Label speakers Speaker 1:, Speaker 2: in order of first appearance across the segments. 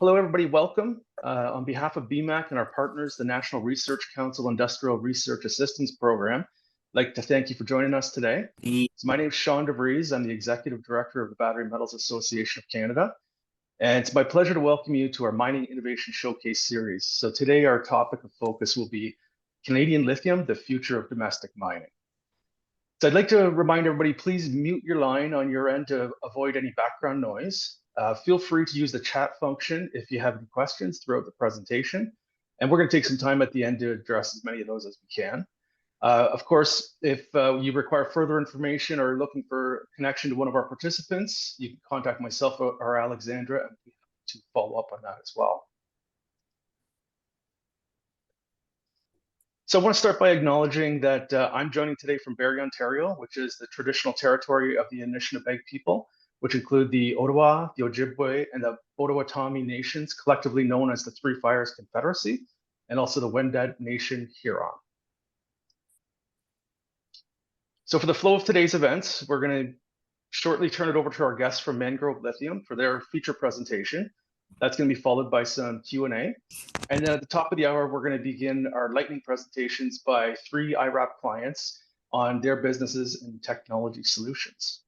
Speaker 1: Hello, everybody. Welcome. On behalf of BMAC and our partners, the National Research Council Industrial Research Assistance Program, I'd like to thank you for joining us today. So my name is Sean DeVries. I'm the Executive Director of the Battery Metals Association of Canada. And it's my pleasure to welcome you to our Mining Innovation Showcase series. So today our topic of focus will be Canadian lithium, the future of domestic mining. So I'd like to remind everybody, please mute your line on your end to avoid any background noise. Feel free to use the chat function if you have any questions throughout the presentation. And we're going to take some time at the end to address as many of those as we can. Of course, if you require further information or are looking for connection to one of our participants, you can contact myself or Alexandra and we have to follow up on that as well. So I want to start by acknowledging that I'm joining today from Barrie, Ontario, which is the traditional territory of the Anishinaabe people, which include the Ottawa, the Ojibwe, and the Potawatomi nations, collectively known as the Three Fires Confederacy, and also the Wendat Nation Huron. So for the flow of today's events, we're going to shortly turn it over to our guests from Mangrove Lithium for their feature presentation. That's going to be followed by some Q&A. And then at the top of the hour, we're going to begin our lightning presentations by 3 IRAP clients on their businesses and technology solutions.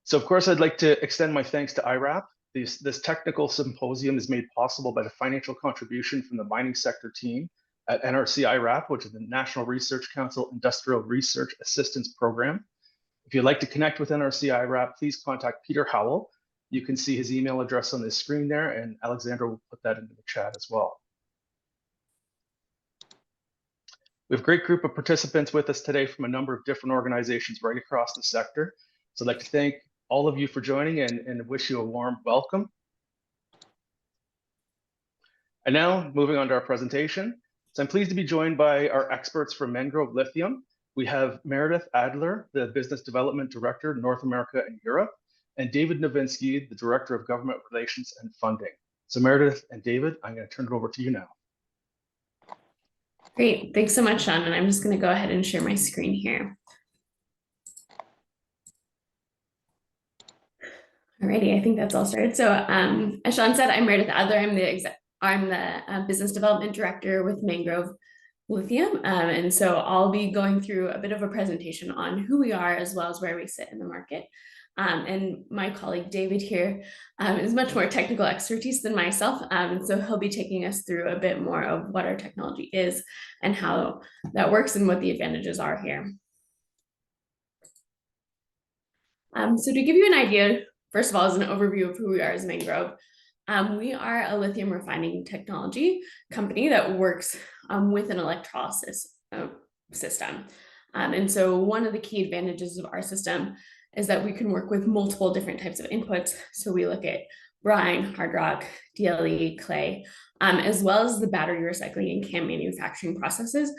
Speaker 1: So of course, I'd like to extend my thanks to IRAP. This technical symposium is made possible by the financial contribution from the mining sector team at NRC IRAP, which is the National Research Council Industrial Research Assistance Program. If you'd like to connect with NRC IRAP, please contact Peter Howell. You can see his email address on the screen there, and Alexandra will put that into the chat as well. We have a great group of participants with us today from a number of different organizations right across the sector. So I'd like to thank all of you for joining and wish you a warm welcome. And now moving on to our presentation. So I'm pleased to be joined by our experts from Mangrove Lithium. We have Meredith Adler, the Business Development Director, North America and Europe, and David Novitski, the Director of Government Relations and Funding. So Meredith and David, I'm going to turn it over to you now.
Speaker 2: Great, thanks so much, Sean. And I'm just going to go ahead and share my screen here. Alrighty, I think that's all started. So as Sean said, I'm Meredith Adler. I'm the Business Development Director with Mangrove Lithium. And so I'll be going through a bit of a presentation on who we are as well as where we sit in the market. And my colleague David here is much more technical expertise than myself. And so he'll be taking us through a bit more of what our technology is and how that works and what the advantages are here. So to give you an idea, first of all, as an overview of who we are as Mangrove, we are a lithium refining technology company that works with an electrolysis system. And so one of the key advantages of our system is that we can work with multiple different types of inputs. So we look at brine, hard rock, DLE, clay, as well as the battery recycling and CAM manufacturing processes,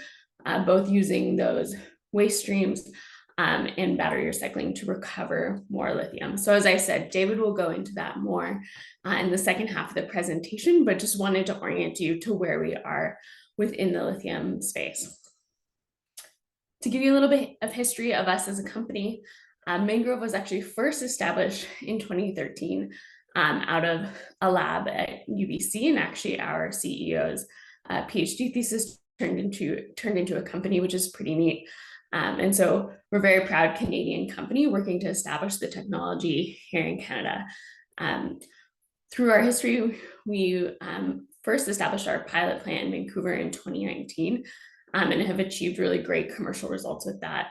Speaker 2: both using those waste streams and battery recycling to recover more lithium. So as I said, David will go into that more in the second half of the presentation, but just wanted to orient you to where we are within the lithium space. To give you a little bit of history of us as a company, Mangrove was actually first established in 2013 out of a lab at UBC, and actually our CEO's PhD thesis turned into a company, which is pretty neat. And so we're a very proud Canadian company working to establish the technology here in Canada. Through our history, we first established our pilot plant in Vancouver in 2019 and have achieved really great commercial results with that.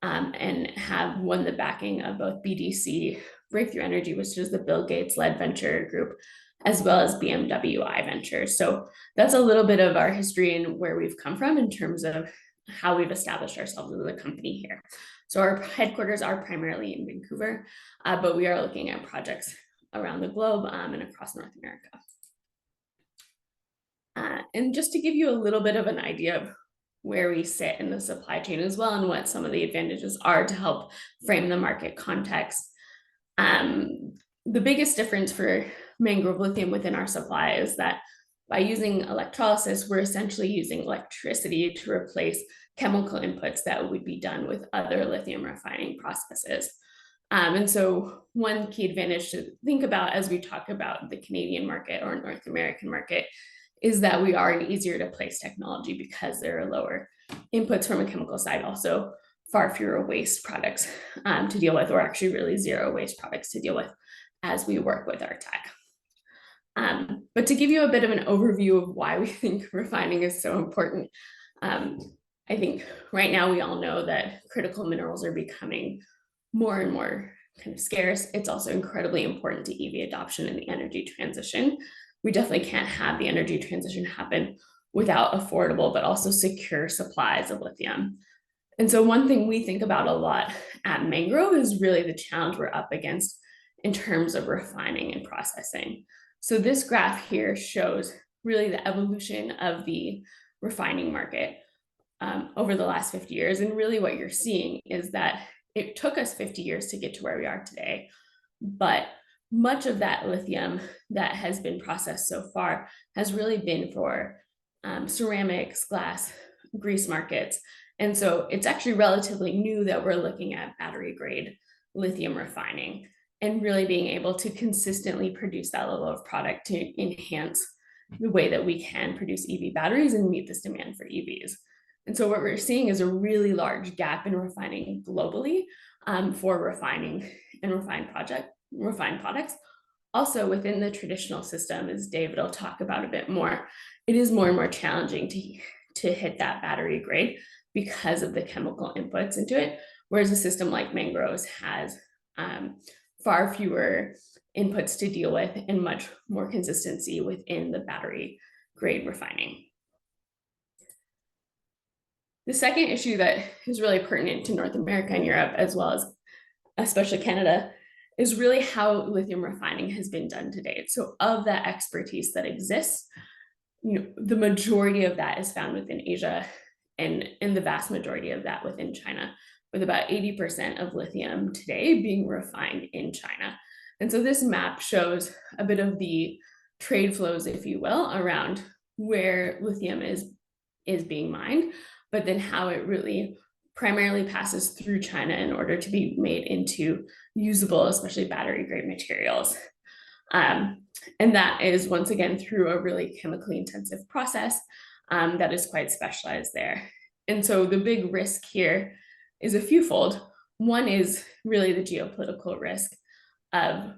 Speaker 2: And have won the backing of both BDC, Breakthrough Energy, which is the Bill Gates-led venture group, as well as BMW I Ventures. So that's a little bit of our history and where we've come from in terms of how we've established ourselves as a company here. So our headquarters are primarily in Vancouver, but we are looking at projects around the globe and across North America. And just to give you a little bit of an idea of where we sit in the supply chain as well and what some of the advantages are to help frame the market context. The biggest difference for Mangrove Lithium within our supply is that by using electrolysis, we're essentially using electricity to replace chemical inputs that would be done with other lithium refining processes. And so one key advantage to think about as we talk about the Canadian market or North American market is that we are an easier to place technology because there are lower inputs from a chemical side, also far fewer waste products to deal with, or actually really zero waste products to deal with as we work with our tech. But to give you a bit of an overview of why we think refining is so important, I think right now we all know that critical minerals are becoming more and more kind of scarce. It's also incredibly important to EV adoption and the energy transition. We definitely can't have the energy transition happen without affordable but also secure supplies of lithium. And so one thing we think about a lot at Mangrove is really the challenge we're up against in terms of refining and processing. So this graph here shows really the evolution of the refining market over the last 50 years. And really what you're seeing is that it took us 50 years to get to where we are today, but much of that lithium that has been processed so far has really been for ceramics, glass, grease markets. And so it's actually relatively new that we're looking at battery grade lithium refining and really being able to consistently produce that level of product to enhance the way that we can produce EV batteries and meet this demand for EVs. And so what we're seeing is a really large gap in refining globally for refining and refined products. Also within the traditional system, as David will talk about a bit more, it is more and more challenging to hit that battery grade because of the chemical inputs into it, whereas a system like Mangrove's has far fewer inputs to deal with and much more consistency within the battery grade refining. The second issue that is really pertinent to North America and Europe, as well as especially Canada, is really how lithium refining has been done to date. So of that expertise that exists, the majority of that is found within Asia and the vast majority of that within China, with about 80% of lithium today being refined in China. And so this map shows a bit of the trade flows, if you will, around where lithium is being mined, but then how it really primarily passes through China in order to be made into usable, especially battery grade materials. And that is once again through a really chemically intensive process that is quite specialized there. And so the big risk here is a fewfold. One is really the geopolitical risk of,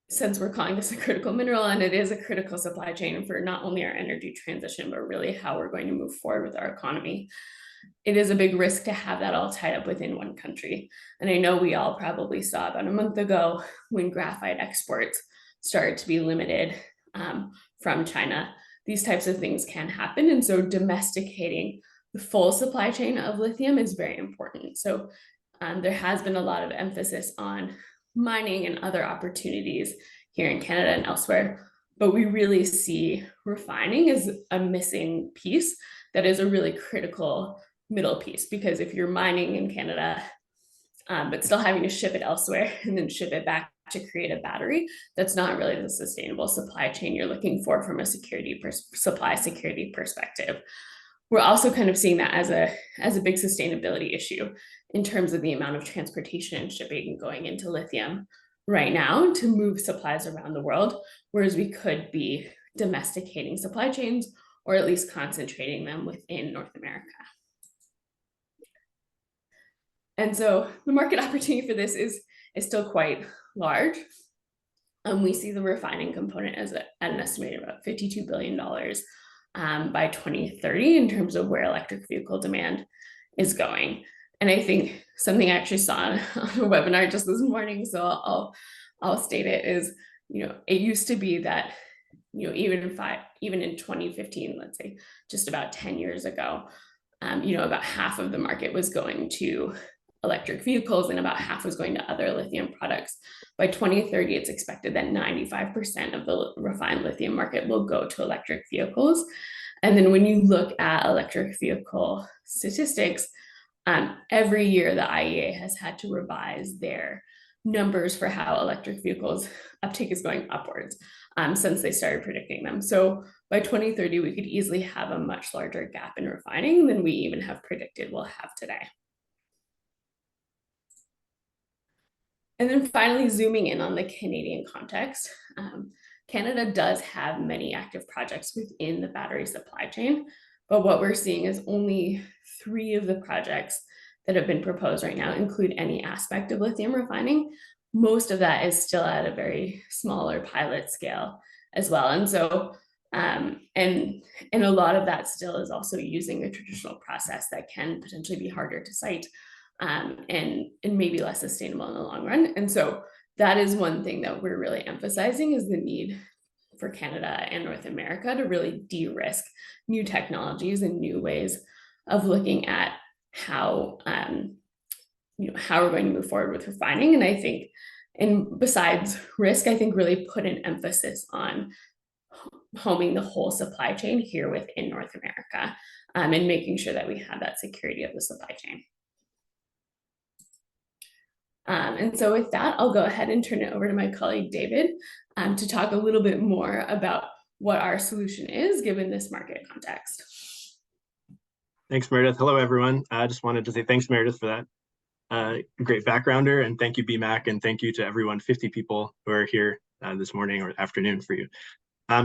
Speaker 2: since we're calling this a critical mineral and it is a critical supply chain for not only our energy transition, but really how we're going to move forward with our economy, it is a big risk to have that all tied up within one country. And I know we all probably saw about a month ago when graphite exports started to be limited from China. These types of things can happen. And so domesticating the full supply chain of lithium is very important. So there has been a lot of emphasis on mining and other opportunities here in Canada and elsewhere, but we really see refining as a missing piece that is a really critical middle piece, because if you're mining in Canada, but still having to ship it elsewhere and then ship it back to create a battery, that's not really the sustainable supply chain you're looking for from a supply security perspective. We're also kind of seeing that as a big sustainability issue in terms of the amount of transportation and shipping going into lithium right now to move supplies around the world, whereas we could be domesticating supply chains or at least concentrating them within North America. And so the market opportunity for this is still quite large. We see the refining component as at an estimated about $52 billion by 2030 in terms of where electric vehicle demand is going. And I think something I actually saw on a webinar just this morning, so I'll state it, is, it used to be that, even in 2015, let's say just about 10 years ago, about half of the market was going to electric vehicles and about half was going to other lithium products. By 2030, it's expected that 95% of the refined lithium market will go to electric vehicles. And then when you look at electric vehicle statistics, every year the IEA has had to revise their numbers for how electric vehicles uptake is going upwards since they started predicting them. So by 2030, we could easily have a much larger gap in refining than we even have predicted we'll have today. And then finally, zooming in on the Canadian context, Canada does have many active projects within the battery supply chain, but what we're seeing is only 3 of the projects that have been proposed right now include any aspect of lithium refining. Most of that is still at a very smaller pilot scale as well. And so, and a lot of that still is also using a traditional process that can potentially be harder to site, and maybe less sustainable in the long run. And so that is one thing that we're really emphasizing, is the need for Canada and North America to really de-risk new technologies and new ways of looking at how how we're going to move forward with refining. And I think, and besides risk, I think really put an emphasis on homing the whole supply chain here within North America, and making sure that we have that security of the supply chain. And so with that, I'll go ahead and turn it over to my colleague, David, to talk a little bit more about what our solution is given this market context.
Speaker 3: Thanks, Meredith. Hello, everyone. I just wanted to say thanks, Meredith, for that great backgrounder, and thank you, BMAC, and thank you to everyone, 50 people who are here this morning or afternoon for you.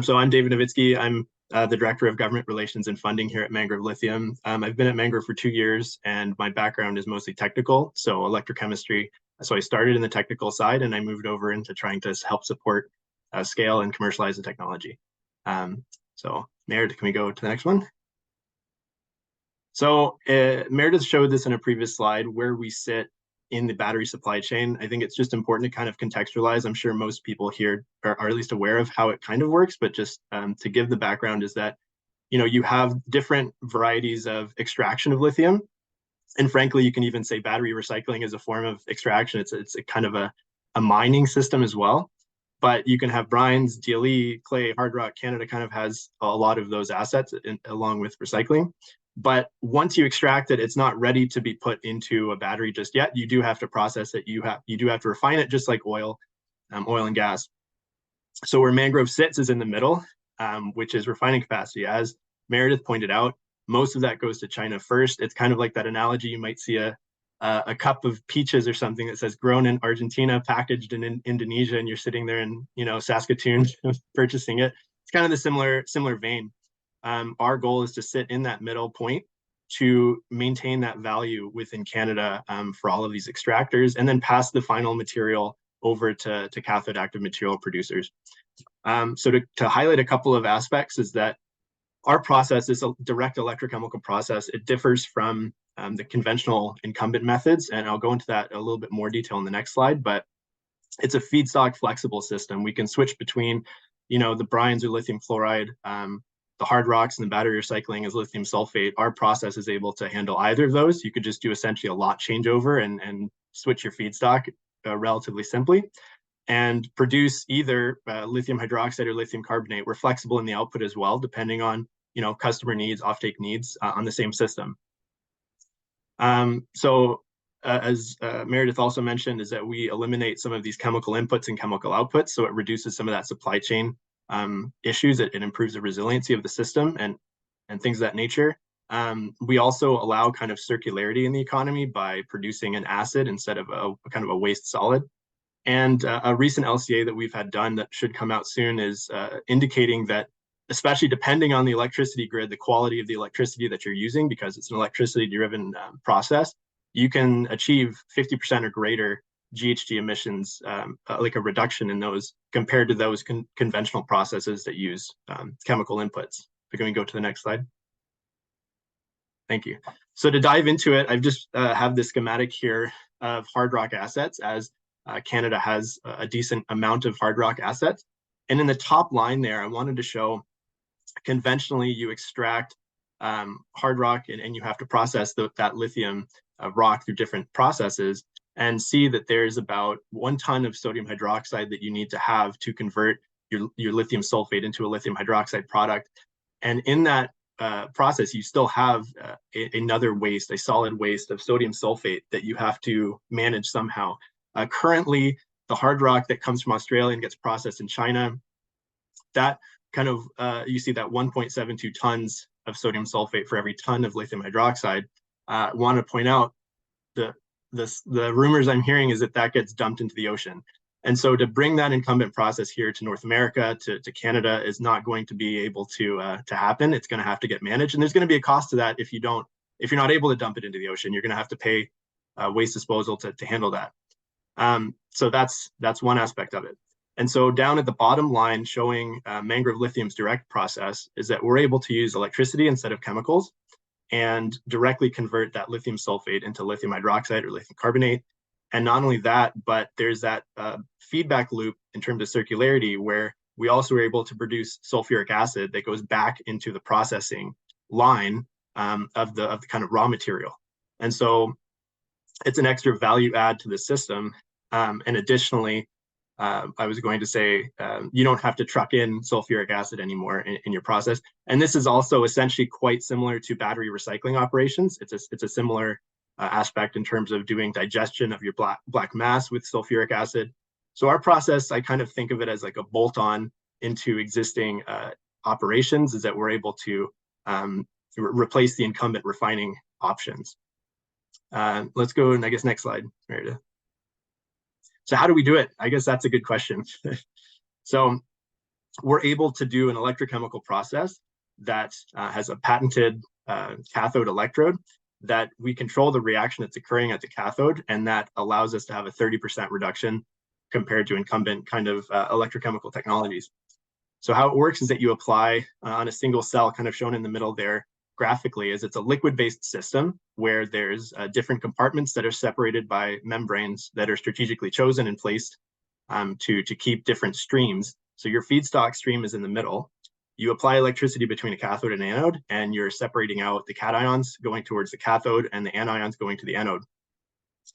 Speaker 3: So I'm David Novitski. I'm the Director of Government Relations and Funding here at Mangrove Lithium. I've been at Mangrove for 2 years, and my background is mostly technical, so electrochemistry. So I started in the technical side, and I moved over into trying to help support scale and commercialize the technology. So Meredith, can we go to the next one? So Meredith showed this in a previous slide, where we sit in the battery supply chain. I think it's just important to kind of contextualize. I'm sure most people here are at least aware of how it kind of works, but just to give the background is that, you have different varieties of extraction of lithium. And frankly, you can even say battery recycling is a form of extraction. It's a kind of a mining system as well. But you can have brines, DLE, clay, hard rock. Canada kind of has a lot of those assets along with recycling. But once you extract it, it's not ready to be put into a battery just yet. You do have to process it. You do have to refine it, just like oil and gas. So where Mangrove sits is in the middle, which is refining capacity. As Meredith pointed out, most of that goes to China first. It's kind of like that analogy. You might see a cup of peaches or something that says grown in Argentina, packaged in Indonesia, and you're sitting there in Saskatoon purchasing it. It's kind of the similar vein. Our goal is to sit in that middle point to maintain that value within Canada for all of these extractors, and then pass the final material over to cathode active material producers. So to highlight a couple of aspects is that our process is a direct electrochemical process. It differs from the conventional incumbent methods, and I'll go into that a little bit more detail in the next slide, but it's a feedstock flexible system. We can switch between, the brines or lithium fluoride, the hard rocks, and the battery recycling is lithium sulfate. Our process is able to handle either of those. You could just do essentially a lot changeover and switch your feedstock relatively simply and produce either lithium hydroxide or lithium carbonate. We're flexible in the output as well, depending on customer needs, offtake needs on the same system. As Meredith also mentioned, is that we eliminate some of these chemical inputs and chemical outputs, so it reduces some of that supply chain issues. It improves the resiliency of the system and things of that nature. We also allow kind of circularity in the economy by producing an acid instead of a kind of a waste solid. And a recent LCA that we've had done that should come out soon is indicating that, especially depending on the electricity grid, the quality of the electricity that you're using, because it's an electricity-driven process, you can achieve 50% or greater GHG emissions, like a reduction in those compared to those conventional processes that use chemical inputs. So can we go to the next slide? Thank you. So to dive into it, I've just have this schematic here of hard rock assets, as Canada has a decent amount of hard rock assets. And in the top line there, I wanted to show conventionally you extract hard rock and you have to process that lithium rock through different processes, and see that there's about 1 ton of sodium hydroxide that you need to have to convert your lithium sulfate into a lithium hydroxide product. And in that process, you still have another waste, a solid waste of sodium sulfate that you have to manage somehow. Currently, the hard rock that comes from Australia and gets processed in China, that kind of, you see that 1.72 tons of sodium sulfate for every ton of lithium hydroxide. I want to point out the rumors I'm hearing is that that gets dumped into the ocean. And so to bring that incumbent process here to North America, to Canada, is not going to be able to happen. It's going to have to get managed, and there's going to be a cost to that if you're not able to dump it into the ocean. You're going to have to pay waste disposal to handle that. So that's one aspect of it. And so down at the bottom line, showing Mangrove Lithium's direct process, is that we're able to use electricity instead of chemicals and directly convert that lithium sulfate into lithium hydroxide or lithium carbonate. And not only that, but there's that feedback loop in terms of circularity, where we also are able to produce sulfuric acid that goes back into the processing line of the kind of raw material. And so it's an extra value add to the system. And additionally, I was going to say, you don't have to truck in sulfuric acid anymore in your process. And this is also essentially quite similar to battery recycling operations. It's a similar aspect in terms of doing digestion of your black mass with sulfuric acid. So our process, I kind of think of it as like a bolt-on into existing operations, is that we're able to replace the incumbent refining options. Let's go, and I guess next slide, Meredith. So how do we do it? I guess that's a good question. So we're able to do an electrochemical process that has a patented cathode electrode that we control the reaction that's occurring at the cathode, and that allows us to have a 30% reduction compared to incumbent kind of electrochemical technologies. So how it works is that you apply on a single cell, kind of shown in the middle there graphically, is it's a liquid-based system where there's different compartments that are separated by membranes that are strategically chosen and placed to keep different streams. So your feedstock stream is in the middle. You apply electricity between a cathode and anode, and you're separating out the cations going towards the cathode and the anions going to the anode.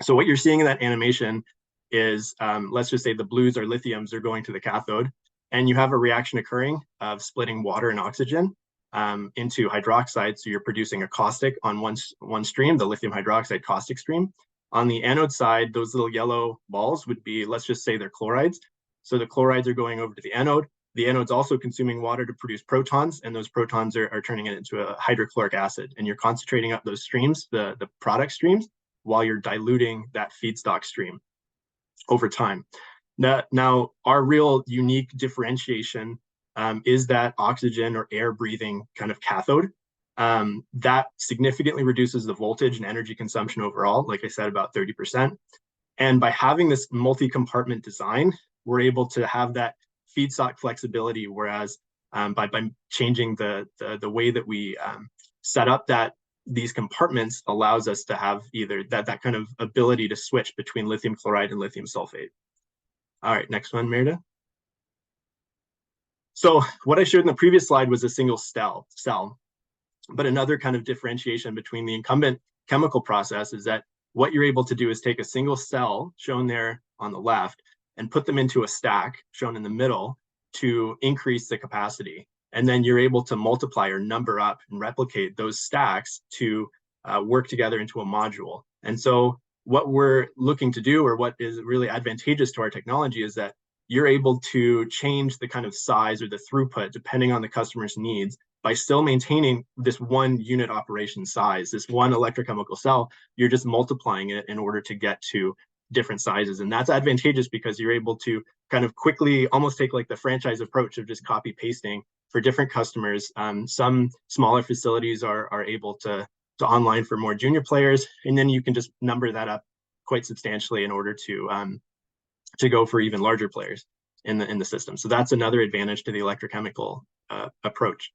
Speaker 3: So what you're seeing in that animation is, let's just say the blues or lithiums are going to the cathode, and you have a reaction occurring of splitting water and oxygen into hydroxide. So you're producing a caustic on one stream, the lithium hydroxide caustic stream. On the anode side, those little yellow balls would be, let's just say they're chlorides. So the chlorides are going over to the anode. The anode's also consuming water to produce protons, and those protons are turning it into a hydrochloric acid. And you're concentrating up those streams, the product streams, while you're diluting that feedstock stream over time. Now, our real unique differentiation is that oxygen or air breathing kind of cathode. That significantly reduces the voltage and energy consumption overall, like I said, about 30%. And by having this multi-compartment design, we're able to have that feedstock flexibility, whereas by changing the way that we set up these compartments allows us to have either that kind of ability to switch between lithium chloride and lithium sulfate. All right, next one, Meredith. So what I showed in the previous slide was a single cell, but another kind of differentiation between the incumbent chemical process is that what you're able to do is take a single cell, shown there on the left, and put them into a stack, shown in the middle, to increase the capacity. And then you're able to multiply or number up and replicate those stacks to work together into a module. And so what we're looking to do, or what is really advantageous to our technology, is that you're able to change the kind of size or the throughput depending on the customer's needs by still maintaining this one unit operation size, this one electrochemical cell. You're just multiplying it in order to get to different sizes. And that's advantageous because you're able to kind of quickly almost take like the franchise approach of just copy pasting for different customers. Some smaller facilities are able to online for more junior players, and then you can just number that up quite substantially in order to go for even larger players in the system. So that's another advantage to the electrochemical approach.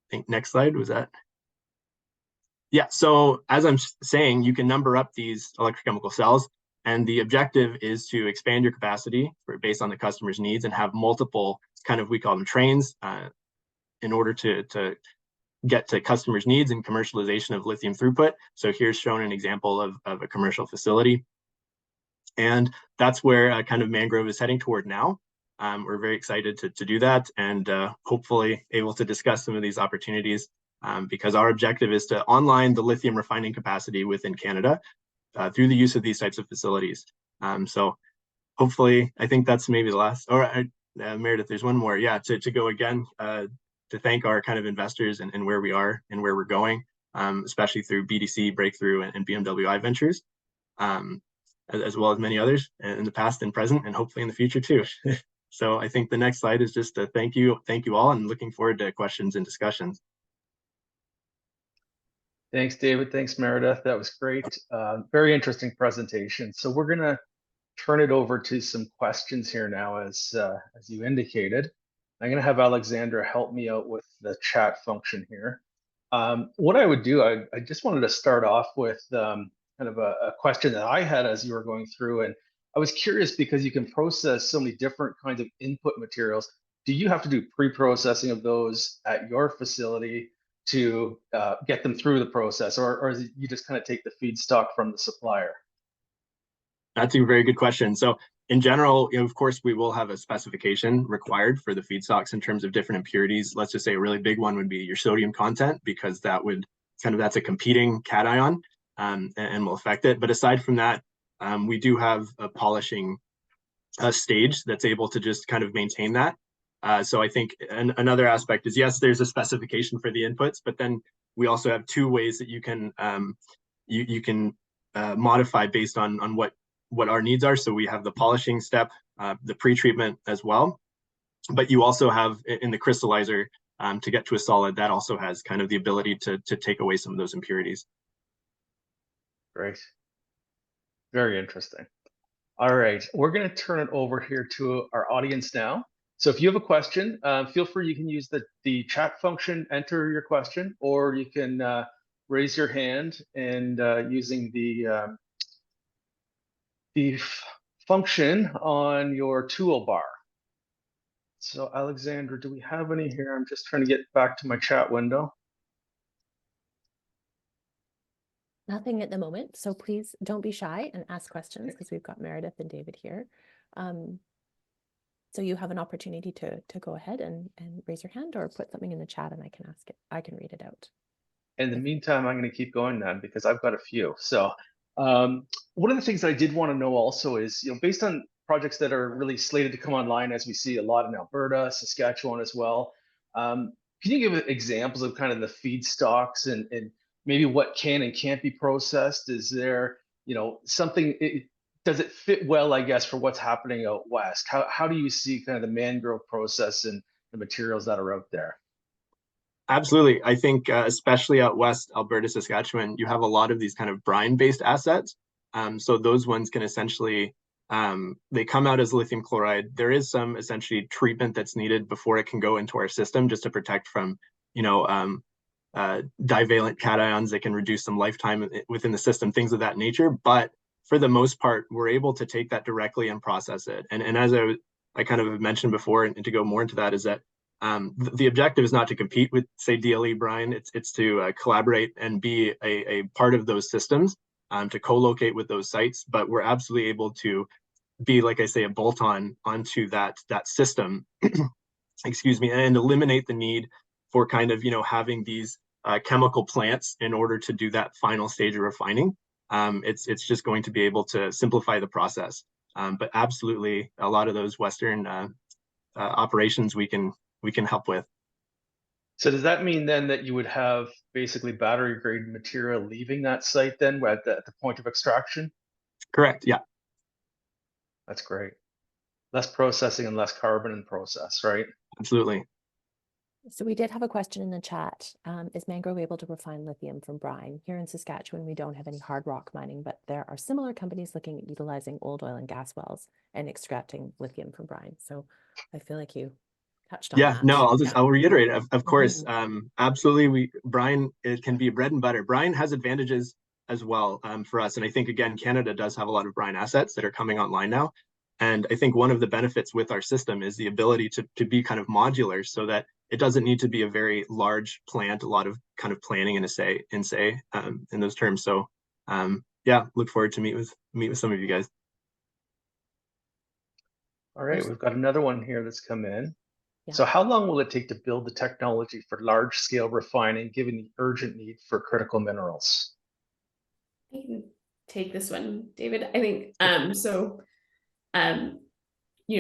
Speaker 3: I think next slide was that. Yeah, so as I'm saying, you can number up these electrochemical cells, and the objective is to expand your capacity based on the customer's needs and have multiple kind of, we call them trains, in order to get to customers' needs and commercialization of lithium throughput. So here's shown an example of a commercial facility. And that's where kind of Mangrove is heading toward now. We're very excited to do that, and hopefully able to discuss some of these opportunities because our objective is to online the lithium refining capacity within Canada through the use of these types of facilities. So hopefully, I think that's maybe the last, or Meredith, there's one more. Yeah, to go again, to thank our kind of investors and where we are and where we're going, especially through BDC, Breakthrough, and BMW I Ventures. as well as many others in the past and present, and hopefully in the future too. So I think the next slide is just a thank you all, and looking forward to questions and discussions.
Speaker 1: Thanks, David. Thanks, Meredith. That was great. Very interesting presentation. So we're going to turn it over to some questions here now, as you indicated. I'm going to have Alexandra help me out with the chat function here. What I would do, I just wanted to start off with kind of a question that I had as you were going through. And I was curious, because you can process so many different kinds of input materials. Do you have to do pre-processing of those at your facility to get them through the process, or is it you just kind of take the feedstock from the supplier?
Speaker 3: That's a very good question. So in general, of course, we will have a specification required for the feedstocks in terms of different impurities. Let's just say a really big one would be your sodium content, because that would that's a competing cation and will affect it. But aside from that, we do have a polishing stage that's able to just kind of maintain that. So I think another aspect is, yes, there's a specification for the inputs, but then we also have two ways that you can modify based on what our needs are. So we have the polishing step, the pre-treatment as well, but you also have in the crystallizer to get to a solid that also has kind of the ability to take away some of those impurities.
Speaker 1: Great. Very interesting. All right, we're going to turn it over here to our audience now. So if you have a question, feel free, you can use the chat function, enter your question, or you can raise your hand and using the function on your toolbar. So Alexandra, do we have any here? I'm just trying to get back to my chat window.
Speaker 4: Nothing at the moment, so please don't be shy and ask questions, because we've got Meredith and David here. So you have an opportunity to go ahead and raise your hand, or put something in the chat and I can ask it. I can read it out.
Speaker 1: In the meantime, I'm going to keep going then, because I've got a few. So one of the things that I did want to know also is, based on projects that are really slated to come online, as we see a lot in Alberta, Saskatchewan as well, can you give examples of kind of the feedstocks and maybe what can and can't be processed? Is there, something, does it fit well, I guess, for what's happening out west? How do you see kind of the mangrove process and the materials that are out there?
Speaker 3: Absolutely. I think especially out west, Alberta, Saskatchewan, you have a lot of these kind of brine-based assets. So those ones can essentially, they come out as lithium chloride. There is some essentially treatment that's needed before it can go into our system, just to protect from, divalent cations that can reduce some lifetime within the system, things of that nature. But for the most part, we're able to take that directly and process it. And as I kind of mentioned before, and to go more into that, is that the objective is not to compete with, say, DLE brine. It's to collaborate and be a part of those systems, to co-locate with those sites. But we're absolutely able to be, like I say, a bolt-on onto that system, excuse me, and eliminate the need for kind of, having these chemical plants in order to do that final stage of refining. It's just going to be able to simplify the process. But absolutely, a lot of those Western operations we can help with.
Speaker 1: So does that mean then that you would have basically battery grade material leaving that site then at the point of extraction?
Speaker 3: Correct. Yeah.
Speaker 1: That's great. Less processing and less carbon in process, right?
Speaker 3: Absolutely.
Speaker 4: So we did have a question in the chat. Is Mangrove able to refine lithium from brine? Here in Saskatchewan, we don't have any hard rock mining, but there are similar companies looking at utilizing old oil and gas wells and extracting lithium from brine. So I feel like you touched on that.
Speaker 3: No, I'll reiterate. Of course, absolutely. Brine, it can be bread and butter. Brine has advantages as well for us. And I think, again, Canada does have a lot of brine assets that are coming online now. And I think one of the benefits with our system is the ability to be kind of modular, so that it doesn't need to be a very large plant, a lot of kind of planning in those terms. So look forward to meet with some of you guys.
Speaker 1: All right, we've got another one here that's come in.
Speaker 4: Yeah.
Speaker 1: So how long will it take to build the technology for large scale refining, given the urgent need for critical minerals?
Speaker 2: I can take this one, David. I think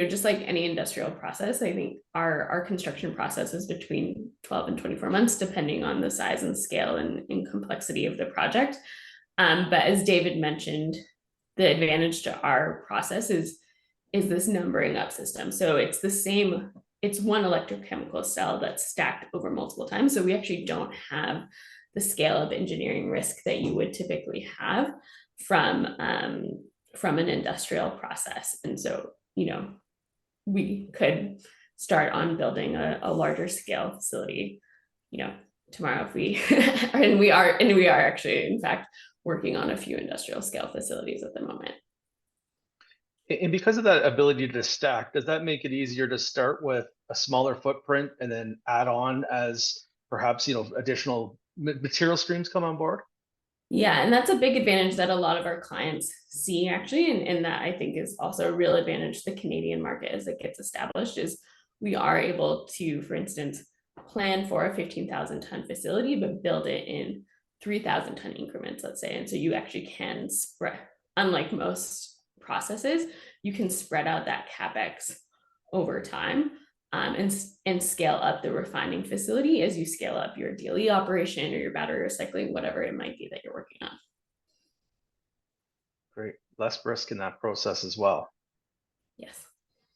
Speaker 2: just like any industrial process, I think our construction process is between 12 and 24 months, depending on the size and scale and complexity of the project. But as David mentioned, the advantage to our process is this numbering up system. So it's the same, it's one electrochemical cell that's stacked over multiple times. So we actually don't have the scale of engineering risk that you would typically have from an industrial process. And so, you know, we could start on building a larger scale facility, you know, tomorrow if we and we are actually in fact working on a few industrial scale facilities at the moment.
Speaker 1: And because of that ability to stack, does that make it easier to start with a smaller footprint and then add on as perhaps, you know, additional material streams come on board?
Speaker 2: Yeah, and that's a big advantage that a lot of our clients see actually, and that I think is also a real advantage to the Canadian market as it gets established, is we are able to, for instance, plan for a 15,000 ton facility, but build it in 3,000 ton increments, let's say. And so you actually can spread, unlike most processes, you can spread out that CapEx over time. And scale up the refining facility as you scale up your DLE operation or your battery recycling, whatever it might be that you're working on.
Speaker 1: Great, less risk in that process as well.
Speaker 2: Yes.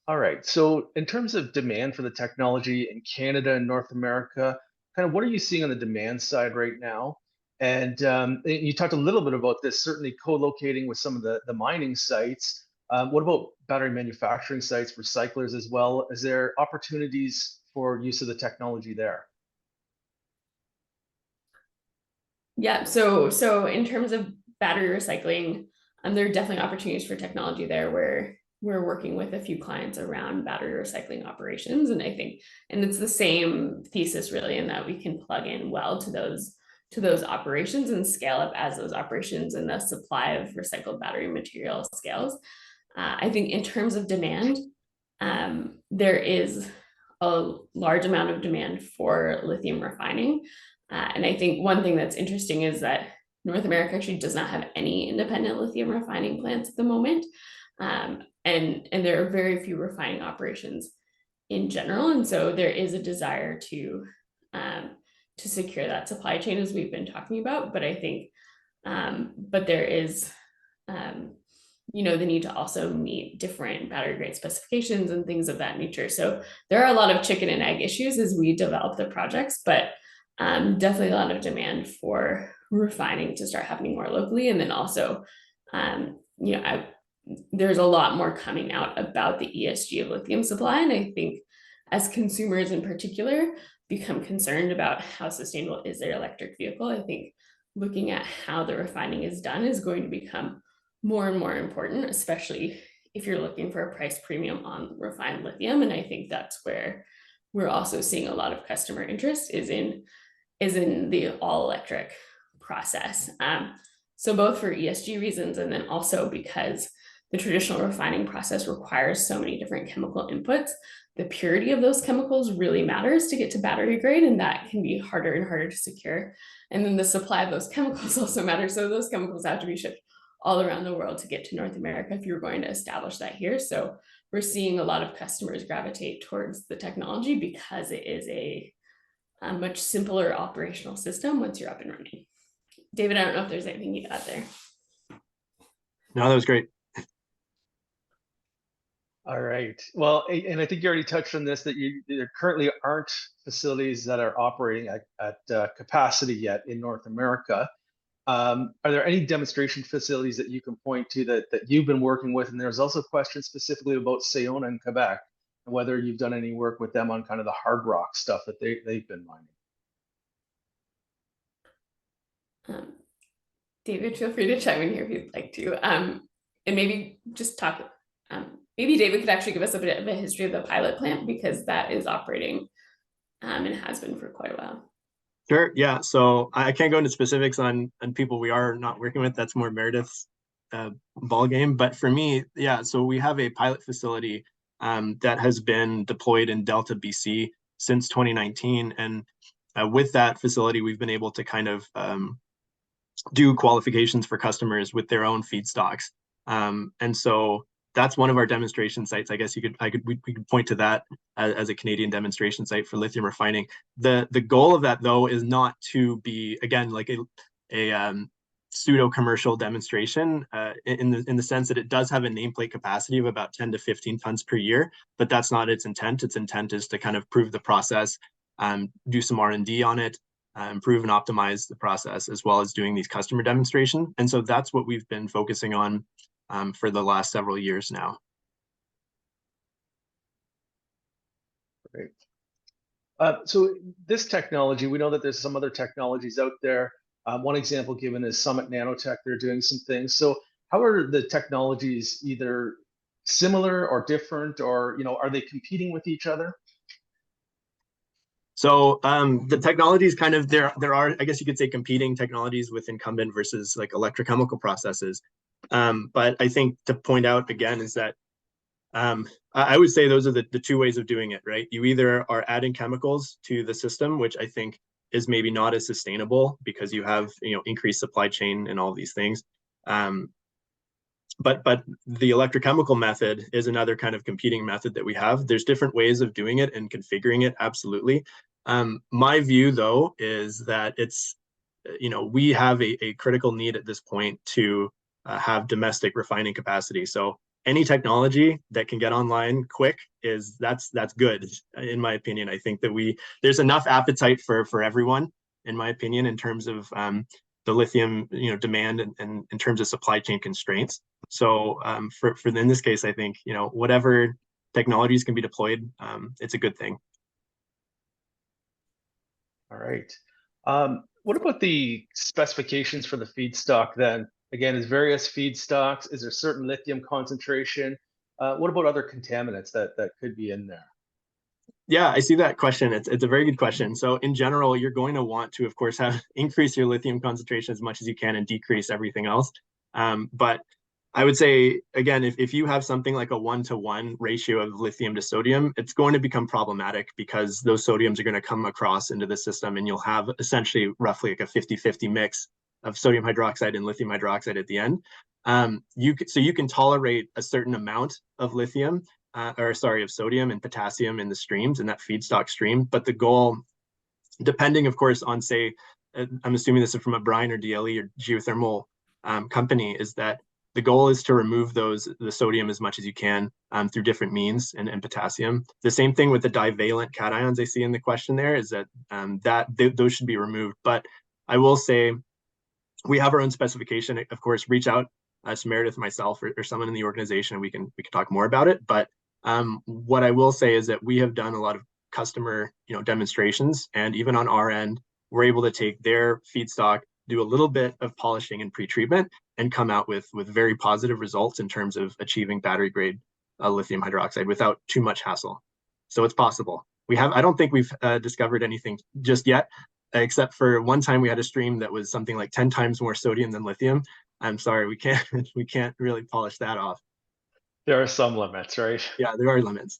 Speaker 1: All right, so in terms of demand for the technology in Canada and North America, kind of what are you seeing on the demand side right now? And you talked a little bit about this, certainly co-locating with some of the mining sites. What about battery manufacturing sites, recyclers as well? Is there opportunities for use of the technology there?
Speaker 2: Yeah, so in terms of battery recycling, there are definitely opportunities for technology there where we're working with a few clients around battery recycling operations. And I think, and it's the same thesis really, in that we can plug in well to those operations and scale up as those operations and the supply of recycled battery material scales. I think in terms of demand, there is a large amount of demand for lithium refining. And I think one thing that's interesting is that North America actually does not have any independent lithium refining plants at the moment. And there are very few refining operations in general. And so there is a desire to secure that supply chain, as we've been talking about. But I think, but there is, you know, the need to also meet different battery grade specifications and things of that nature. So there are a lot of chicken and egg issues as we develop the projects, but definitely a lot of demand for refining to start happening more locally. And then also, you know, there's a lot more coming out about the ESG of lithium supply. And I think as consumers in particular become concerned about how sustainable is their electric vehicle, I think looking at how the refining is done is going to become more and more important, especially if you're looking for a price premium on refined lithium. And I think that's where we're also seeing a lot of customer interest is in the all electric process. So both for ESG reasons, and then also because the traditional refining process requires so many different chemical inputs, the purity of those chemicals really matters to get to battery grade, and that can be harder and harder to secure. And then the supply of those chemicals also matters. So those chemicals have to be shipped all around the world to get to North America if you're going to establish that here. So we're seeing a lot of customers gravitate towards the technology because it is a much simpler operational system once you're up and running. David, I don't know if there's anything you'd add there.
Speaker 3: No, that was great.
Speaker 1: All right. Well, and I think you already touched on this, that there currently aren't facilities that are operating at capacity yet in North America. Are there any demonstration facilities that you can point to that you've been working with? And there's also questions specifically about Sayona in Quebec, and whether you've done any work with them on kind of the hard rock stuff that they've been mining.
Speaker 2: David, feel free to chime in here if you'd like to. And maybe just talk, maybe David could actually give us a bit of a history of the pilot plant, because that is operating and has been for quite a while.
Speaker 3: Sure. Yeah. So I can't go into specifics on people we are not working with. That's more Meredith's ball game. But for me, yeah. So we have a pilot facility that has been deployed in Delta, BC since 2019, and with that facility, we've been able to kind of do qualifications for customers with their own feedstocks, and so that's one of our demonstration sites. I guess we could point to that as a Canadian demonstration site for lithium refining. The goal of that, though, is not to be, again, like pseudo commercial demonstration in the sense that it does have a nameplate capacity of about 10 to 15 tons per year, but that's not its intent. Its intent is to kind of prove the process, do some R&D on it, improve and optimize the process, as well as doing these customer demonstrations. And so that's what we've been focusing on for the last several years now.
Speaker 1: Great. So this technology, we know that there's some other technologies out there. One example given is Summit Nanotech. They're doing some things. So how are the technologies either similar or different, or are they competing with each other?
Speaker 3: So the technologies kind of, there are, I guess you could say, competing technologies with incumbent versus like electrochemical processes. But I think to point out again is that I would say those are the two ways of doing it, right? You either are adding chemicals to the system, which I think is maybe not as sustainable because you have increased supply chain and all these things. But the electrochemical method is another kind of competing method that we have. There's different ways of doing it and configuring it, absolutely. My view, though, is that it's, we have a critical need at this point to have domestic refining capacity. So any technology that can get online quick that's good, in my opinion. I think that there's enough appetite for everyone, in my opinion, in terms of the lithium demand and in terms of supply chain constraints. So for in this case, I think whatever technologies can be deployed, it's a good thing.
Speaker 1: All right. What about the specifications for the feedstock then? Again, is various feedstocks, is there certain lithium concentration? What about other contaminants that could be in there?
Speaker 3: Yeah, I see that question. It's a very good question. So in general, you're going to want to, of course, increase your lithium concentration as much as you can and decrease everything else. But I would say, again, if you have something like a 1-to-1 ratio of lithium to sodium, it's going to become problematic because those sodiums are going to come across into the system and you'll have essentially roughly like a 50-50 mix of sodium hydroxide and lithium hydroxide at the end. So you can tolerate a certain amount of lithium, of sodium and potassium in the streams, in that feedstock stream. But the goal, depending, of course, on, say, I'm assuming this is from a brine or DLE or geothermal company, is that the goal is to remove the sodium as much as you can through different means, and potassium. The same thing with the divalent cations I see in the question there, is that those should be removed. But I will say we have our own specification. Of course, reach out to Meredith, myself, or someone in the organization, and we can talk more about it. But what I will say is that we have done a lot of customer demonstrations, and even on our end, we're able to take their feedstock, do a little bit of polishing and pretreatment, and come out with very positive results in terms of achieving battery grade lithium hydroxide without too much hassle. So it's possible. I don't think we've discovered anything just yet, except for one time we had a stream that was something like 10 times more sodium than lithium. I'm sorry, we can't really polish that off.
Speaker 1: There are some limits, right?
Speaker 3: Yeah, there are limits.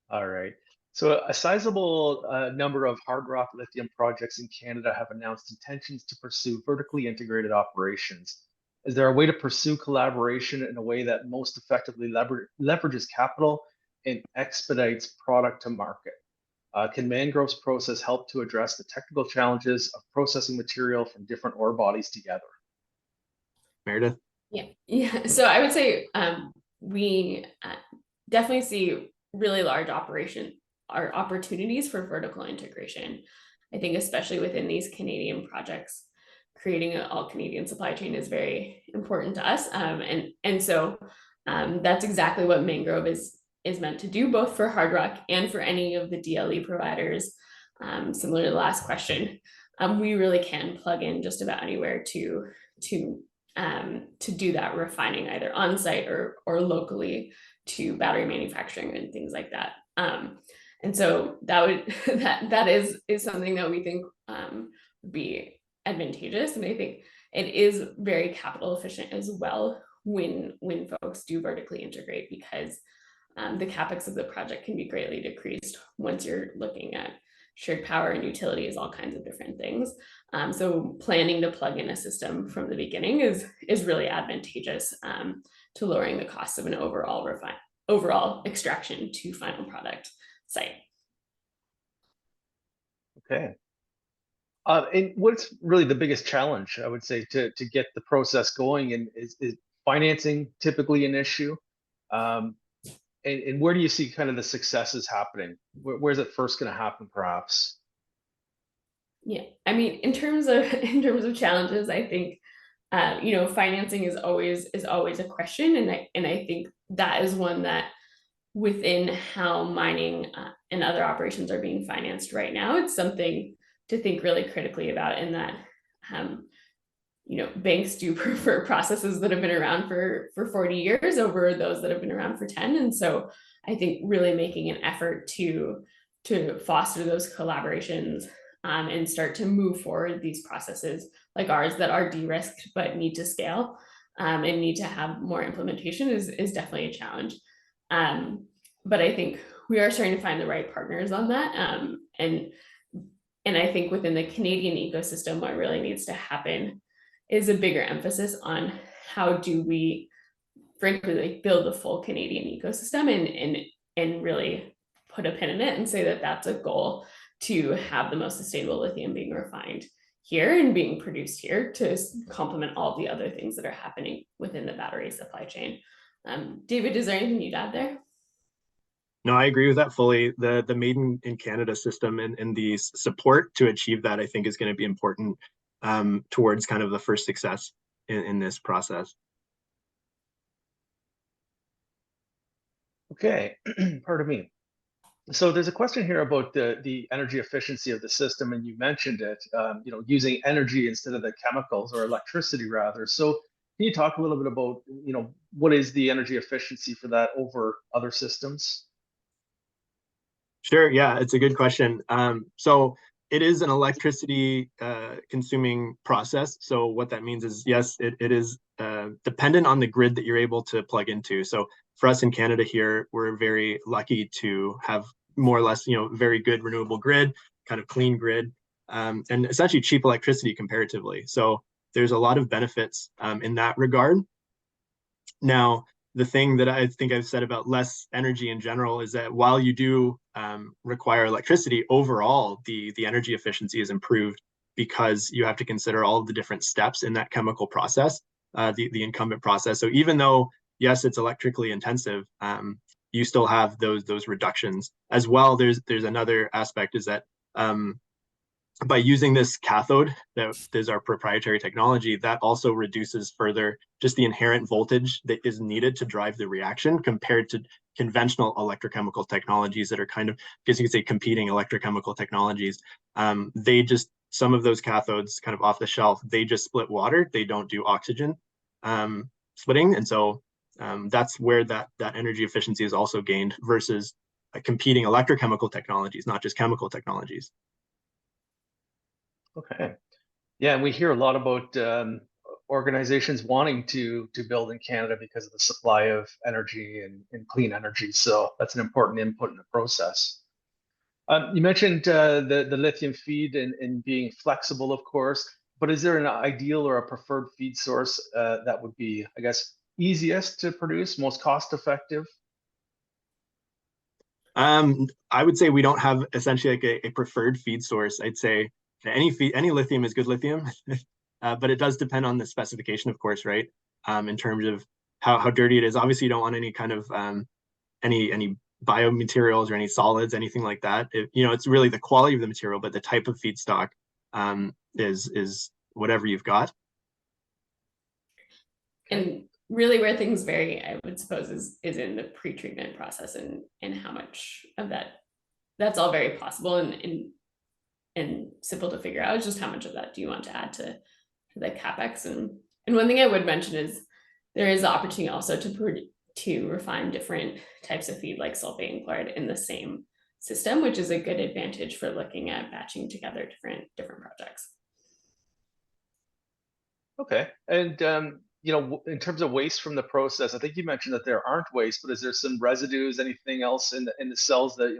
Speaker 1: All right. So a sizable number of hard rock lithium projects in Canada have announced intentions to pursue vertically integrated operations. Is there a way to pursue collaboration in a way that most effectively leverages capital and expedites product to market? Can Mangrove's process help to address the technical challenges of processing material from different ore bodies together?
Speaker 3: Meredith?
Speaker 2: Yeah. So I would say we definitely see really large opportunities for vertical integration. I think especially within these Canadian projects, creating an all-Canadian supply chain is very important to us. And so that's exactly what Mangrove is meant to do, both for hard rock and for any of the DLE providers. Similar to the last question, we really can plug in just about anywhere to do that refining, either on site or locally, to battery manufacturing and things like that. And so that is something that we think would be advantageous, and I think it is very capital efficient as well when folks do vertically integrate, because the capex of the project can be greatly decreased once you're looking at shared power and utilities, all kinds of different things. So planning to plug in a system from the beginning is really advantageous to lowering the cost of an overall extraction to final product site.
Speaker 1: Okay. And what's really the biggest challenge, I would say, to get the process going? And is financing typically an issue? And where do you see kind of the successes happening? Where's it first going to happen, perhaps?
Speaker 2: Yeah, I mean, in terms of challenges, I think financing is always a question, and I think that is one that within how mining and other operations are being financed right now, it's something to think really critically about. In that, banks do prefer processes that have been around for 40 years over those that have been around for 10, and so I think really making an effort to foster those collaborations and start to move forward these processes like ours that are de-risked but need to scale and need to have more implementation is definitely a challenge. But I think we are starting to find the right partners on that. And I think within the Canadian ecosystem, what really needs to happen is a bigger emphasis on how do we, frankly, like build the full Canadian ecosystem and really put a pin in it and say that that's a goal, to have the most sustainable lithium being refined here and being produced here to complement all the other things that are happening within the battery supply chain. David, is there anything you'd add there?
Speaker 3: No, I agree with that fully. The Made in Canada system and the support to achieve that, I think, is going to be important towards kind of the first success in this process.
Speaker 1: Okay, pardon me. So there's a question here about the energy efficiency of the system, and you mentioned it, using energy instead of the chemicals, or electricity rather. So can you talk a little bit about, what is the energy efficiency for that over other systems?
Speaker 3: Sure, yeah, it's a good question. So it is an electricity consuming process. So what that means is, yes, it is dependent on the grid that you're able to plug into. So for us in Canada here, we're very lucky to have more or less, very good renewable grid, kind of clean grid, and essentially cheap electricity comparatively. So there's a lot of benefits in that regard. Now, the thing that I think I've said about less energy in general is that while you do require electricity, overall, the energy efficiency is improved because you have to consider all of the different steps in that chemical process, the incumbent process. So even though, yes, it's electrically intensive, you still have those reductions as well. There's another aspect is that by using this cathode, that is our proprietary technology, that also reduces further just the inherent voltage that is needed to drive the reaction compared to conventional electrochemical technologies that are kind of, I guess you could say, competing electrochemical technologies. Some of those cathodes kind of off the shelf, they just split water. They don't do oxygen splitting. And so that's where that energy efficiency is also gained versus competing electrochemical technologies, not just chemical technologies.
Speaker 1: Okay. Yeah, and we hear a lot about organizations wanting to build in Canada because of the supply of energy and clean energy. So that's an important input in the process. You mentioned the lithium feed and being flexible, of course, but is there an ideal or a preferred feed source that would be, I guess, easiest to produce, most cost effective?
Speaker 3: I would say we don't have essentially like a preferred feed source. I'd say any lithium is good lithium, but it does depend on the specification, of course, right? In terms of how dirty it is. Obviously, you don't want any kind of any biomaterials or any solids, anything like that. It's really the quality of the material, but the type of feedstock is whatever you've got.
Speaker 2: And really where things vary, I would suppose, is in the pre-treatment process and how much of that's all very possible and simple to figure out. It's just how much of that do you want to add to the CapEx. And one thing I would mention is there is the opportunity also to refine different types of feed like sulfate and chloride in the same system, which is a good advantage for looking at batching together different projects.
Speaker 1: Okay. And in terms of waste from the process, I think you mentioned that there aren't waste, but is there some residues, anything else in the cells that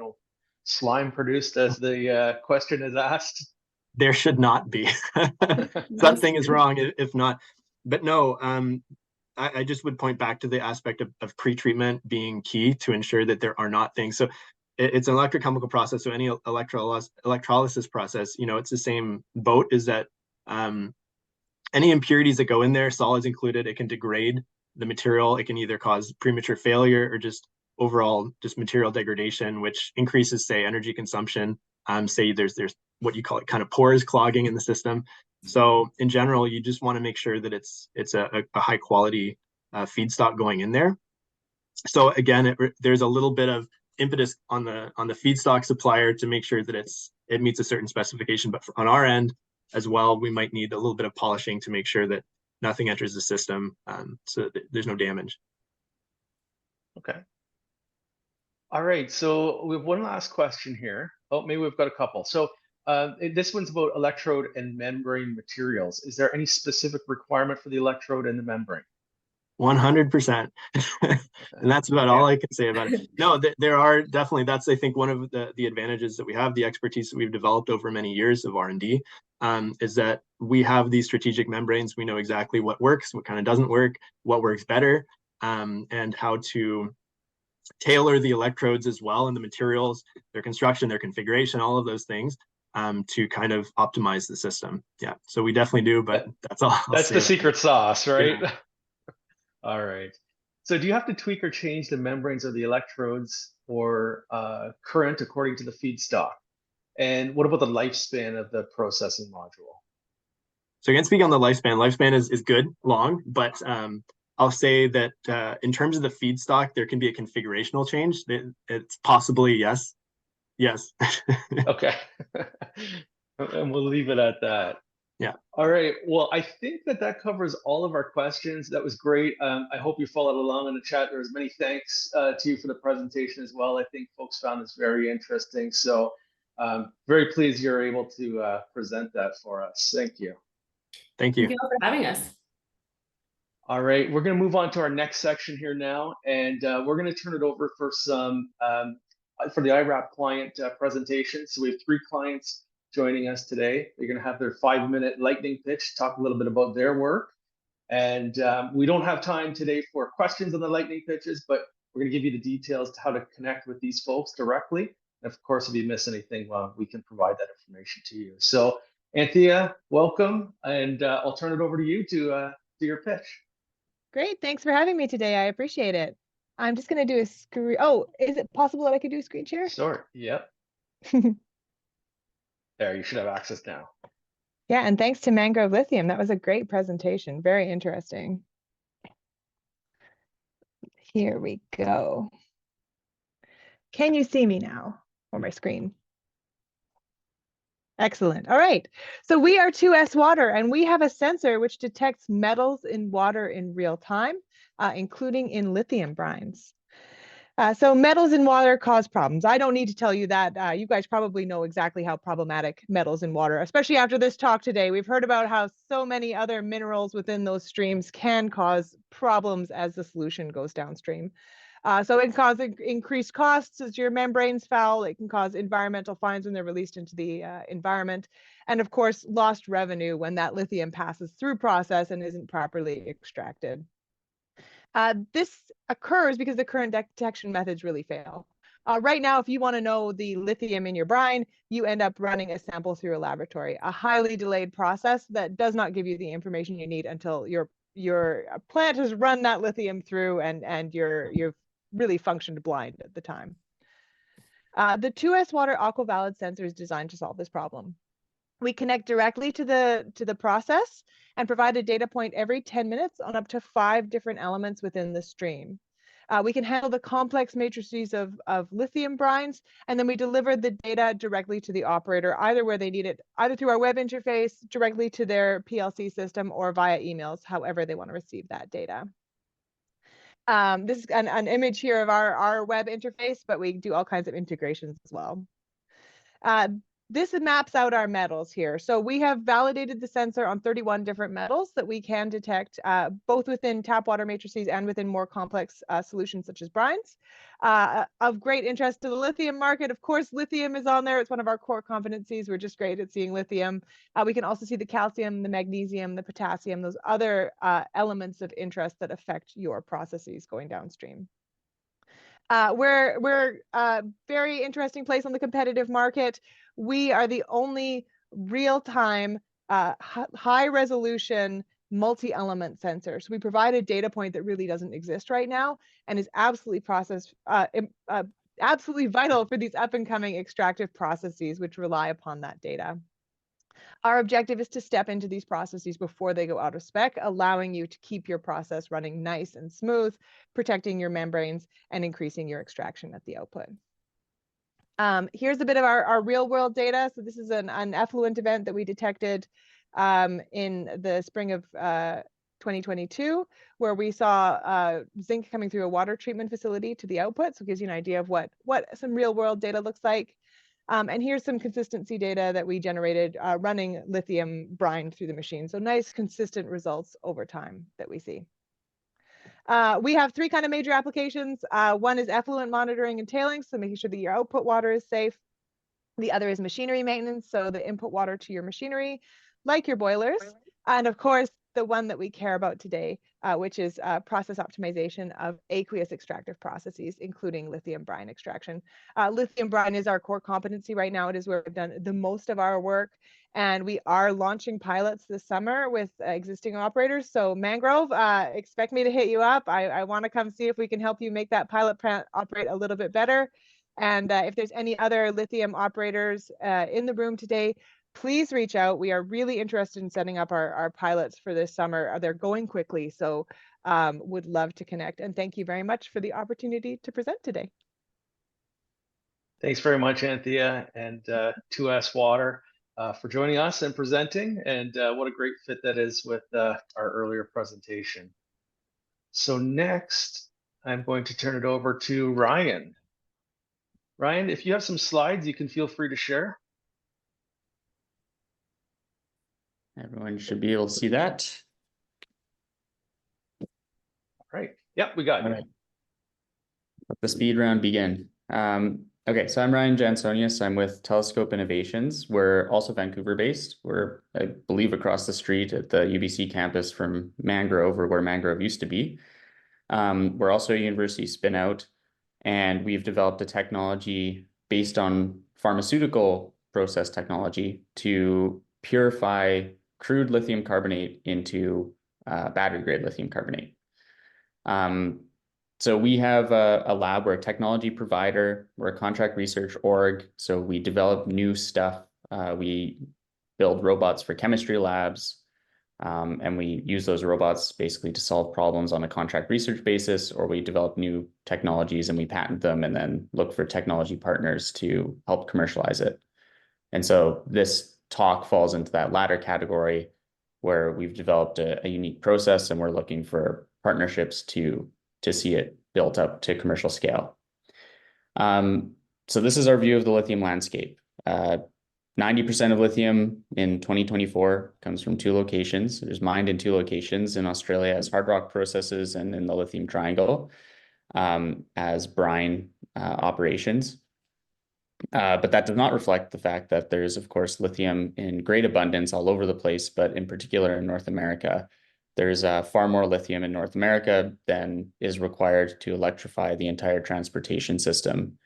Speaker 1: slime produced, as the question is asked?
Speaker 3: There should not be. Something is wrong if not. But no, I just would point back to the aspect of pre-treatment being key to ensure that there are not things. So it's an electrochemical process. So any electrolysis process, it's the same boat, is that any impurities that go in there, solids included, it can degrade the material. It can either cause premature failure or just overall just material degradation, which increases, say, energy consumption. Say there's what you call it kind of pores clogging in the system. So in general, you just want to make sure that it's a high quality feedstock going in there. So again, there's a little bit of impetus on the feedstock supplier to make sure that it meets a certain specification, but on our end as well, we might need a little bit of polishing to make sure that nothing enters the system, so that there's no damage.
Speaker 1: Okay. All right, so we have one last question here. Oh, maybe we've got a couple. So this one's about electrode and membrane materials. Is there any specific requirement for the electrode and the membrane?
Speaker 3: 100%. And that's about all I can say about it. No, there are definitely, that's, I think, one of the advantages that we have, the expertise that we've developed over many years of R&D, is that we have these strategic membranes. We know exactly what works, what kind of doesn't work, what works better, and how to tailor the electrodes as well, and the materials, their construction, their configuration, all of those things, to kind of optimize the system. Yeah, so we definitely do, but that's all.
Speaker 1: That's the secret sauce, right?
Speaker 3: Yeah.
Speaker 1: All right. So do you have to tweak or change the membranes or the electrodes or current according to the feedstock? And what about the lifespan of the processing module?
Speaker 3: So I can speak on the lifespan. Lifespan is good, long, but I'll say that in terms of the feedstock, there can be a configurational change. It's possibly yes. Okay.
Speaker 1: And we'll leave it at that.
Speaker 3: Yeah.
Speaker 1: All right. Well, I think that covers all of our questions. That was great. I hope you followed along in the chat. There was many thanks to you for the presentation as well. I think folks found this very interesting. So very pleased you're able to present that for us. Thank you.
Speaker 3: Thank you.
Speaker 2: Thank you for having us.
Speaker 1: All right. We're going to move on to our next section here now. And we're going to turn it over for some for the IRAP client presentation. So we have 3 clients joining us today. They're going to have their 5-minute lightning pitch, talk a little bit about their work. And we don't have time today for questions on the lightning pitches, but we're going to give you the details to how to connect with these folks directly. And of course, if you miss anything, well, we can provide that information to you. So Anthea, welcome. And I'll turn it over to you to do your pitch.
Speaker 5: Great. Thanks for having me today. I appreciate it. I'm just going to do a screen. Oh, is it possible that I could do a screen share?
Speaker 1: Sure. Yep. There, you should have access now.
Speaker 5: Yeah, and thanks to Mangrove Lithium. That was a great presentation. Very interesting. Here we go. Can you see me now on my screen? Excellent. All right. So we are 2S Water, and we have a sensor which detects metals in water in real time, including in lithium brines. So metals in water cause problems. I don't need to tell you that. You guys probably know exactly how problematic metals in water, especially after this talk today. We've heard about how so many other minerals within those streams can cause problems as the solution goes downstream. So it can cause increased costs as your membranes foul. It can cause environmental fines when they're released into the environment. And of course, lost revenue when that lithium passes through process and isn't properly extracted. This occurs because the current detection methods really fail. Right now, if you want to know the lithium in your brine, you end up running a sample through a laboratory, a highly delayed process that does not give you the information you need until your plant has run that lithium through and you've really functioned blind at the time. The 2S Water AquaValid sensor is designed to solve this problem. We connect directly to the process and provide a data point every 10 minutes on up to 5 different elements within the stream. We can handle the complex matrices of lithium brines, and then we deliver the data directly to the operator, either where they need it, either through our web interface, directly to their PLC system, or via emails, however they want to receive that data. This is an image here of our web interface, but we do all kinds of integrations as well. This maps out our metals here. So we have validated the sensor on 31 different metals that we can detect, both within tap water matrices and within more complex solutions such as brines. Of great interest to the lithium market, of course, lithium is on there. It's one of our core competencies. We're just great at seeing lithium. We can also see the calcium, the magnesium, the potassium, those other elements of interest that affect your processes going downstream. We're a very interesting place on the competitive market. We are the only real-time, high-resolution multi-element sensor. So we provide a data point that really doesn't exist right now and is absolutely absolutely vital for these up-and-coming extractive processes, which rely upon that data. Our objective is to step into these processes before they go out of spec, allowing you to keep your process running nice and smooth, protecting your membranes and increasing your extraction at the output. Here's a bit of our real world data. So this is an effluent event that we detected in the spring of 2022, where we saw zinc coming through a water treatment facility to the output. So it gives you an idea of what some real world data looks like. And here's some consistency data that we generated running lithium brine through the machine. So nice, consistent results over time that we see. We have three kind of major applications. One is effluent monitoring and tailings, so making sure that your output water is safe. The other is machinery maintenance, so the input water to your machinery, like your boilers. And of course, the one that we care about today, which is process optimization of aqueous extractive processes, including lithium brine extraction. Lithium brine is our core competency right now. It is where we've done the most of our work. And we are launching pilots this summer with existing operators. So Mangrove, expect me to hit you up. I want to come see if we can help you make that pilot plant operate a little bit better. And if there's any other lithium operators in the room today, please reach out. We are really interested in setting up our pilots for this summer. They're going quickly, so would love to connect. And thank you very much for the opportunity to present today.
Speaker 1: Thanks very much, Anthea, and 2S Water for joining us and presenting. And what a great fit that is with our earlier presentation. So next, I'm going to turn it over to Ryan. Ryan, if you have some slides, you can feel free to share.
Speaker 6: Everyone should be able to see that.
Speaker 1: All right. Yep, we got it.
Speaker 6: All right. Let the speed round begin. Okay, so I'm Ryan Jansonius. I'm with Telescope Innovations. We're also Vancouver-based. We're, I believe, across the street at the UBC campus from Mangrove, or where Mangrove used to be. We're also a university spin-out, and we've developed a technology based on pharmaceutical process technology to purify crude lithium carbonate into battery-grade lithium carbonate. So we have a lab. We're a technology provider. We're a contract research org. So we develop new stuff. We build robots for chemistry labs. And we use those robots basically to solve problems on a contract research basis, or we develop new technologies and we patent them and then look for technology partners to help commercialize it. And so this talk falls into that latter category, where we've developed a unique process and we're looking for partnerships to see it built up to commercial scale. So this is our view of the lithium landscape. 90% of lithium in 2024 comes from two locations. It is mined in two locations, in Australia as hard rock processes and in the Lithium Triangle as brine operations. But that does not reflect the fact that there's, of course, lithium in great abundance all over the place, but in particular in North America. There's far more lithium in North America than is required to electrify the entire transportation system.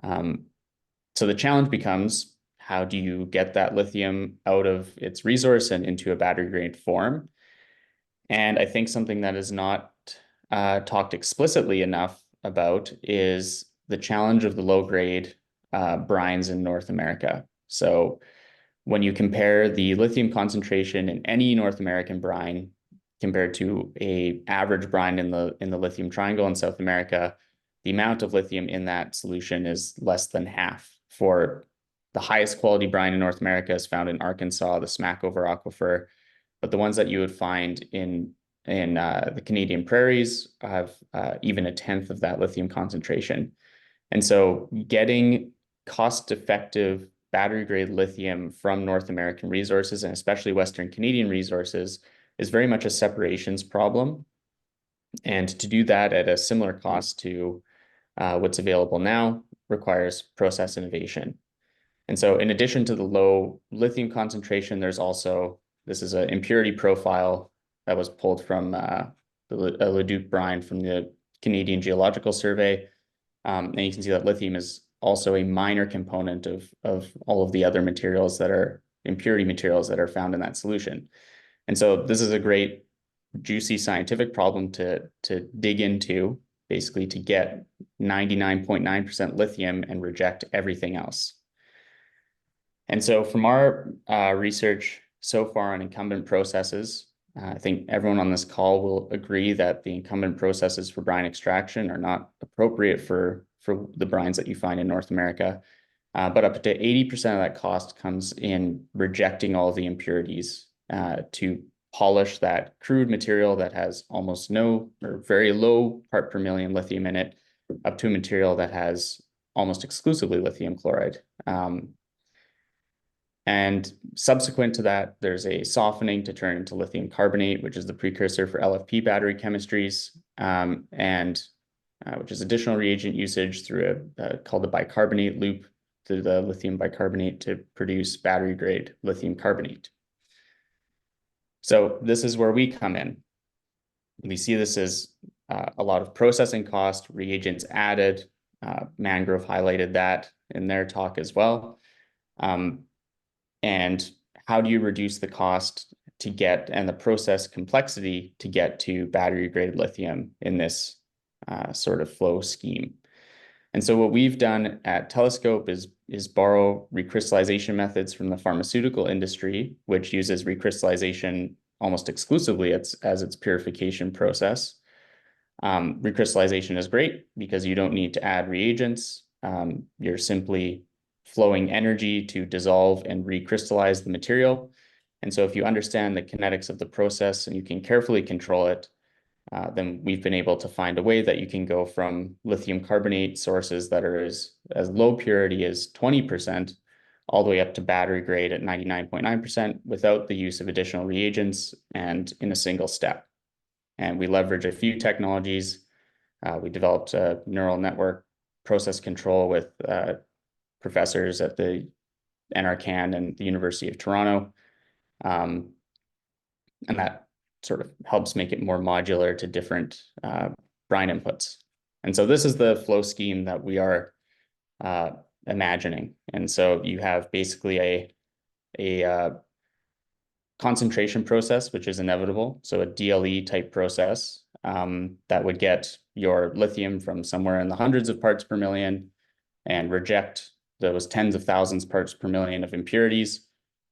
Speaker 6: So the challenge becomes, how do you get that lithium out of its resource and into a battery-grade form? And I think something that is not talked explicitly enough about is the challenge of the low-grade brines in North America. So when you compare the lithium concentration in any North American brine compared to an average brine in the Lithium Triangle in South America, the amount of lithium in that solution is less than half. For the highest quality brine in North America is found in Arkansas, the Smackover Aquifer, but the ones that you would find in the Canadian prairies have even a tenth of that lithium concentration. And so getting cost-effective battery-grade lithium from North American resources, and especially Western Canadian resources, is very much a separations problem. And to do that at a similar cost to what's available now requires process innovation. And so in addition to the low lithium concentration, there's also, this is an impurity profile that was pulled from a Leduc brine from the Canadian Geological Survey. And you can see that lithium is also a minor component of all of the other materials that are impurity materials that are found in that solution. And so this is a great, juicy scientific problem to dig into, basically to get 99.9% lithium and reject everything else. And so from our research so far on incumbent processes, I think everyone on this call will agree that the incumbent processes for brine extraction are not appropriate for the brines that you find in North America. But up to 80% of that cost comes in rejecting all of the impurities to polish that crude material that has almost no or very low part per million lithium in it, up to a material that has almost exclusively lithium chloride. And subsequent to that, there's a softening to turn into lithium carbonate, which is the precursor for LFP battery chemistries, which is additional reagent usage through called the bicarbonate loop through the lithium bicarbonate to produce battery grade lithium carbonate. So this is where we come in. We see this as a lot of processing cost, reagents added. Mangrove highlighted that in their talk as well. And how do you reduce the cost to get and the process complexity to get to battery grade lithium in this sort of flow scheme? And so what we've done at Telescope is borrow recrystallization methods from the pharmaceutical industry, which uses recrystallization almost exclusively as its purification process. Recrystallization is great because you don't need to add reagents. You're simply flowing energy to dissolve and recrystallize the material. And so if you understand the kinetics of the process and you can carefully control it, then we've been able to find a way that you can go from lithium carbonate sources that are as low purity as 20% all the way up to battery grade at 99.9% without the use of additional reagents and in a single step. And we leverage a few technologies. We developed a neural network process control with professors at the NRCan and the University of Toronto. And that sort of helps make it more modular to different brine inputs. And so this is the flow scheme that we are imagining. And so you have basically a concentration process, which is inevitable. So a DLE type process that would get your lithium from somewhere in the hundreds of parts per million and reject those tens of thousands parts per million of impurities.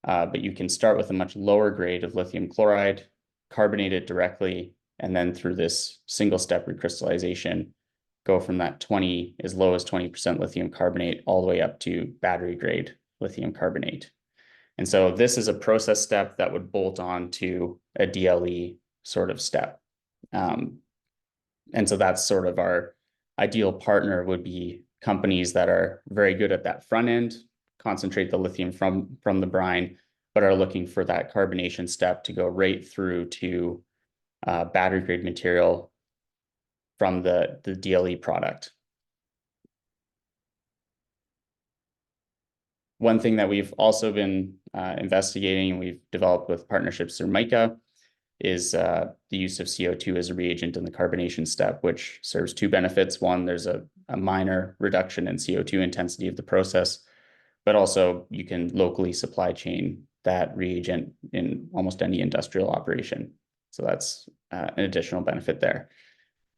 Speaker 6: But you can start with a much lower grade of lithium chloride, carbonate it directly, and then through this single step recrystallization, go from that as low as 20% lithium carbonate all the way up to battery grade lithium carbonate. And so this is a process step that would bolt on to a DLE sort of step. And so that's sort of our ideal partner would be companies that are very good at that front end, concentrate the lithium from the brine, but are looking for that carbonation step to go right through to battery grade material from the DLE product. One thing that we've also been investigating and we've developed with partnerships through MICA is the use of CO2 as a reagent in the carbonation step, which serves two benefits. One, there's a minor reduction in CO2 intensity of the process, but also you can locally supply chain that reagent in almost any industrial operation. So that's an additional benefit there.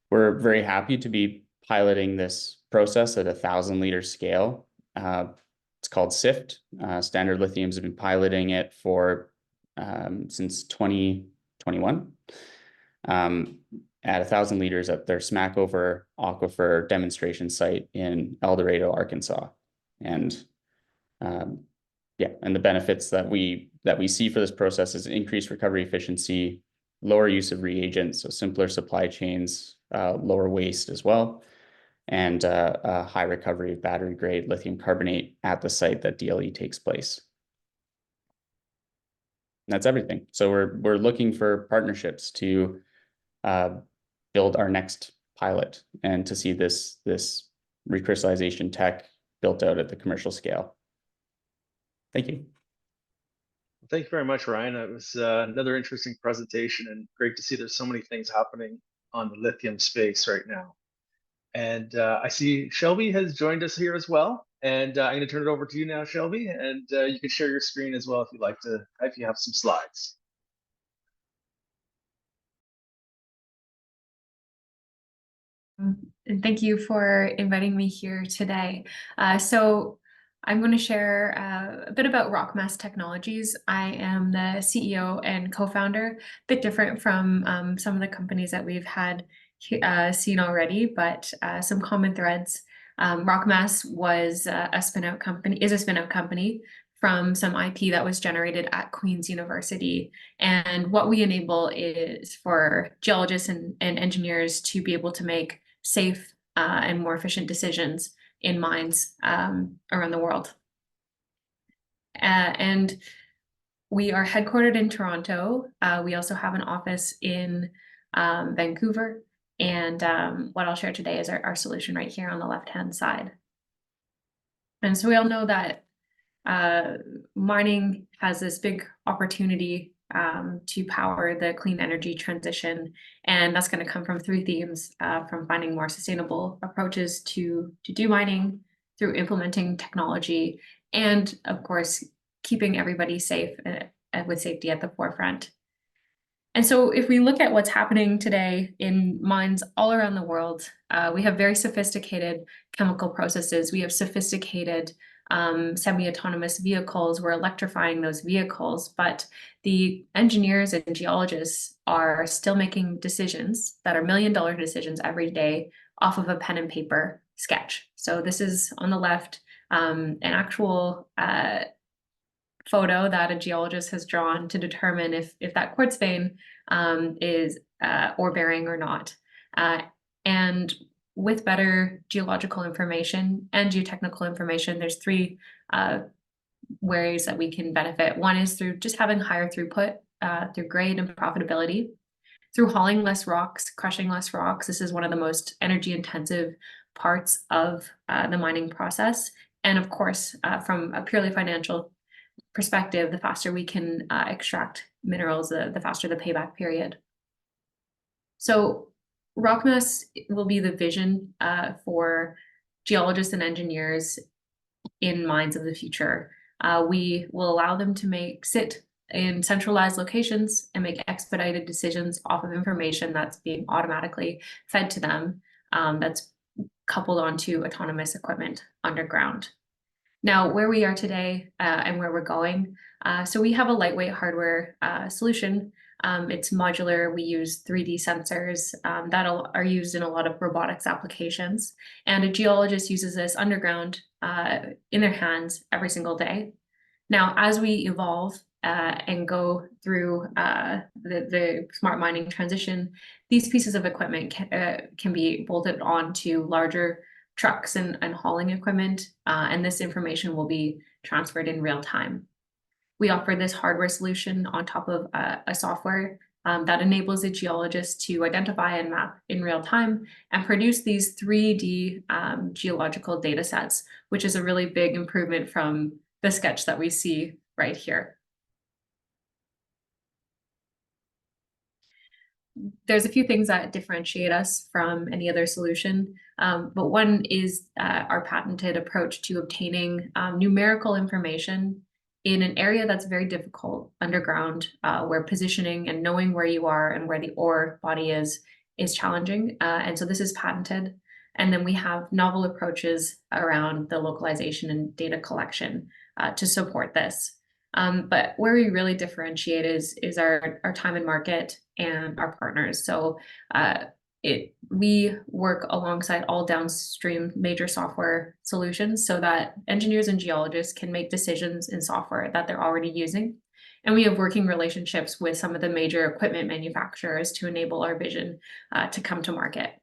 Speaker 6: We're very happy to be piloting this process at 1,000-liter scale. It's called SIFT. Standard Lithiums have been piloting it for since 2021 at 1,000 liters at their Smackover Aquifer demonstration site in El Dorado, Arkansas. And and the benefits that we see for this process is increased recovery efficiency, lower use of reagents, so simpler supply chains, lower waste as well, and a high recovery of battery grade lithium carbonate at the site that DLE takes place. And that's everything. So we're looking for partnerships to build our next pilot and to see this recrystallization tech built out at the commercial scale. Thank you.
Speaker 1: Thank you very much, Ryan. It was another interesting presentation and great to see there's so many things happening on the lithium space right now. And I see Shelby has joined us here as well. And I'm going to turn it over to you now, Shelby, and you can share your screen as well if you'd like to, if you have some slides.
Speaker 7: And thank you for inviting me here today. So I'm going to share a bit about RockMass Technologies. I am the CEO and co-founder, a bit different from some of the companies that we've had seen already, but some common threads. RockMass was a spin-out company, is a spin-out company from some IP that was generated at Queen's University. And what we enable is for geologists and engineers to be able to make safe and more efficient decisions in mines around the world. And we are headquartered in Toronto. We also have an office in Vancouver. And what I'll share today is our solution right here on the left-hand side. And so we all know that mining has this big opportunity to power the clean energy transition. And that's going to come from three themes, from finding more sustainable approaches to do mining, through implementing technology, and of course, keeping everybody safe with safety at the forefront. And so if we look at what's happening today in mines all around the world, we have very sophisticated chemical processes. We have sophisticated semi-autonomous vehicles. We're electrifying those vehicles, but the engineers and geologists are still making decisions that are million-dollar decisions every day off of a pen and paper sketch. So this is on the left, an actual photo that a geologist has drawn to determine if that quartz vein is ore bearing or not. And with better geological information and geotechnical information, there's three ways that we can benefit. One is through just having higher throughput through grade and profitability, through hauling less rocks, crushing less rocks. This is one of the most energy intensive parts of the mining process. And of course, from a purely financial perspective, the faster we can extract minerals, the faster the payback period. So RockMass will be the vision for geologists and engineers in mines of the future. We will allow them to sit in centralized locations and make expedited decisions off of information that's being automatically fed to them, that's coupled onto autonomous equipment underground. Now, where we are today and where we're going, so we have a lightweight hardware solution. It's modular. We use 3D sensors that are used in a lot of robotics applications. And a geologist uses this underground in their hands every single day. Now, as we evolve and go through the smart mining transition, these pieces of equipment can be bolted onto larger trucks and hauling equipment, and this information will be transferred in real time. We offer this hardware solution on top of a software that enables the geologist to identify and map in real time and produce these 3D geological data sets, which is a really big improvement from the sketch that we see right here. There's a few things that differentiate us from any other solution, but one is our patented approach to obtaining numerical information in an area that's very difficult underground, where positioning and knowing where you are and where the ore body is challenging. And so this is patented. And then we have novel approaches around the localization and data collection to support this. But where we really differentiate is our time and market and our partners. So we work alongside all downstream major software solutions so that engineers and geologists can make decisions in software that they're already using. And we have working relationships with some of the major equipment manufacturers to enable our vision to come to market.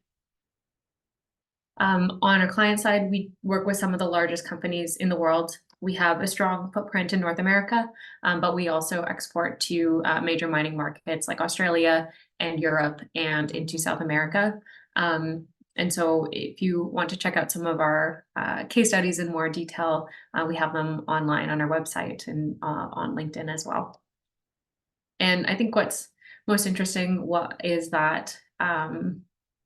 Speaker 7: On our client side, we work with some of the largest companies in the world. We have a strong footprint in North America, but we also export to major mining markets like Australia and Europe and into South America. And so if you want to check out some of our case studies in more detail, we have them online on our website and on LinkedIn as well. And I think what's most interesting is that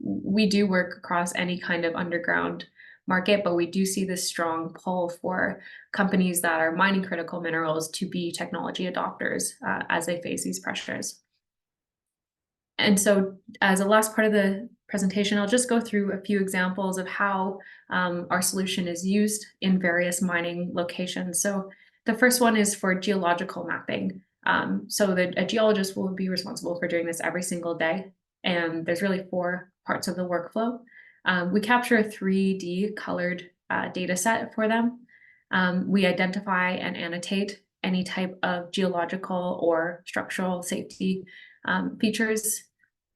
Speaker 7: we do work across any kind of underground market, but we do see this strong pull for companies that are mining critical minerals to be technology adopters as they face these pressures. And so as a last part of the presentation, I'll just go through a few examples of how our solution is used in various mining locations. So the first one is for geological mapping. So a geologist will be responsible for doing this every single day. And there's really 4 parts of the workflow. We capture a 3D colored data set for them. We identify and annotate any type of geological or structural safety features.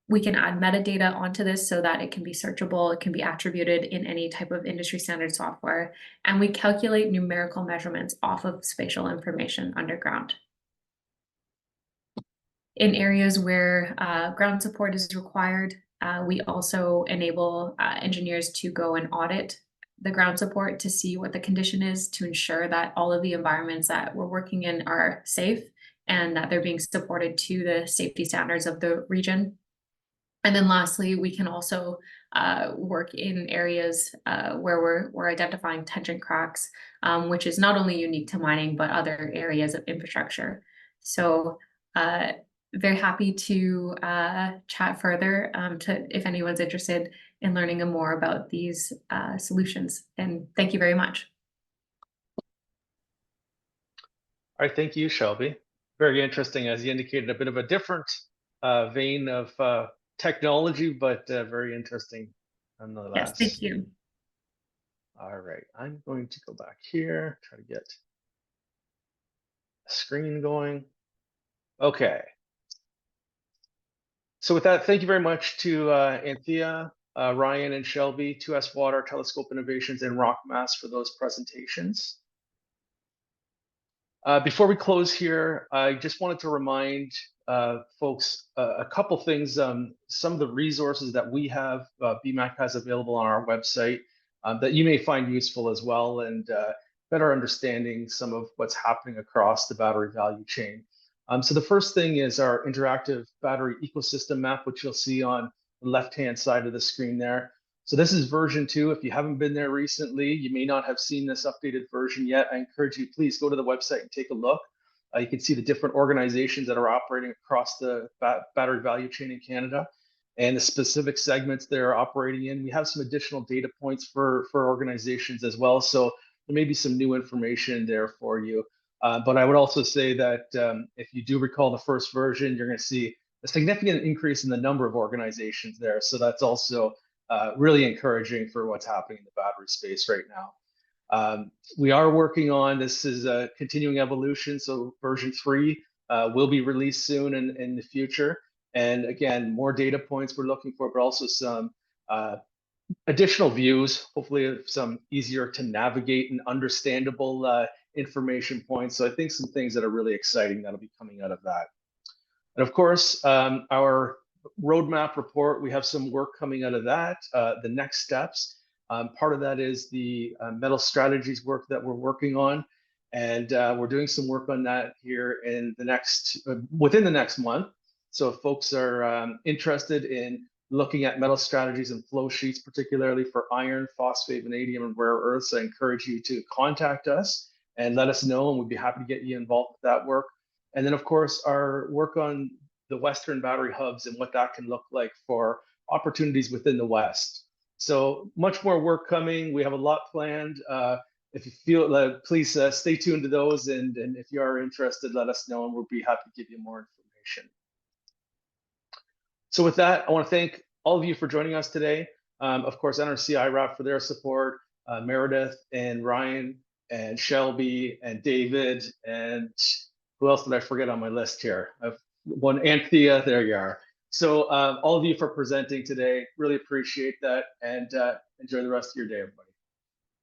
Speaker 7: We can add metadata onto this so that it can be searchable, it can be attributed in any type of industry standard software, and we calculate numerical measurements off of spatial information underground. In areas where ground support is required, we also enable engineers to go and audit the ground support to see what the condition is, to ensure that all of the environments that we're working in are safe and that they're being supported to the safety standards of the region. And then lastly, we can also work in areas where we're identifying tension cracks, which is not only unique to mining, but other areas of infrastructure. So very happy to chat further if anyone's interested in learning more about these solutions. And thank you very much.
Speaker 1: All right, thank you, Shelby. Very interesting, as you indicated, a bit of a different vein of technology, but very interesting nonetheless.
Speaker 7: Yes, thank you.
Speaker 1: All right, I'm going to go back here, try to get a screen going. Okay. So with that, thank you very much to Anthea, Ryan, and Shelby, 2S Water, Telescope Innovations, and RockMass for those presentations. Before we close here, I just wanted to remind folks a couple things. Some of the resources that we have, BMAC has available on our website that you may find useful as well, and better understanding some of what's happening across the battery value chain. So the first thing is our interactive battery ecosystem map, which you'll see on the left-hand side of the screen there. So this is version 2. If you haven't been there recently, you may not have seen this updated version yet. I encourage you, please go to the website and take a look. You can see the different organizations that are operating across the battery value chain in Canada and the specific segments they're operating in. We have some additional data points for organizations as well. So there may be some new information there for you. But I would also say that if you do recall the first version, you're going to see a significant increase in the number of organizations there. So that's also really encouraging for what's happening in the battery space right now. We are working on, this is a continuing evolution, so version 3 will be released soon in the future. And again, more data points we're looking for, but also some additional views, hopefully some easier to navigate and understandable information points. So I think some things that are really exciting that'll be coming out of that. And of course, our roadmap report, we have some work coming out of that, the next steps. Part of that is the metal strategies work that we're working on. And we're doing some work on that here in the next, within the next month. So if folks are interested in looking at metal strategies and flow sheets, particularly for iron, phosphate, vanadium, and rare earths, I encourage you to contact us and let us know, and we'd be happy to get you involved with that work. And then of course, our work on the Western battery hubs and what that can look like for opportunities within the West. So much more work coming. We have a lot planned. If you feel, please stay tuned to those. And if you are interested, let us know and we'll be happy to give you more information. So with that, I want to thank all of you for joining us today. Of course, NRC IRAP for their support, Meredith and Ryan and Shelby and David, and who else did I forget on my list here? I've one, Anthea, there you are. So all of you for presenting today, really appreciate that, and enjoy the rest of your day, everybody.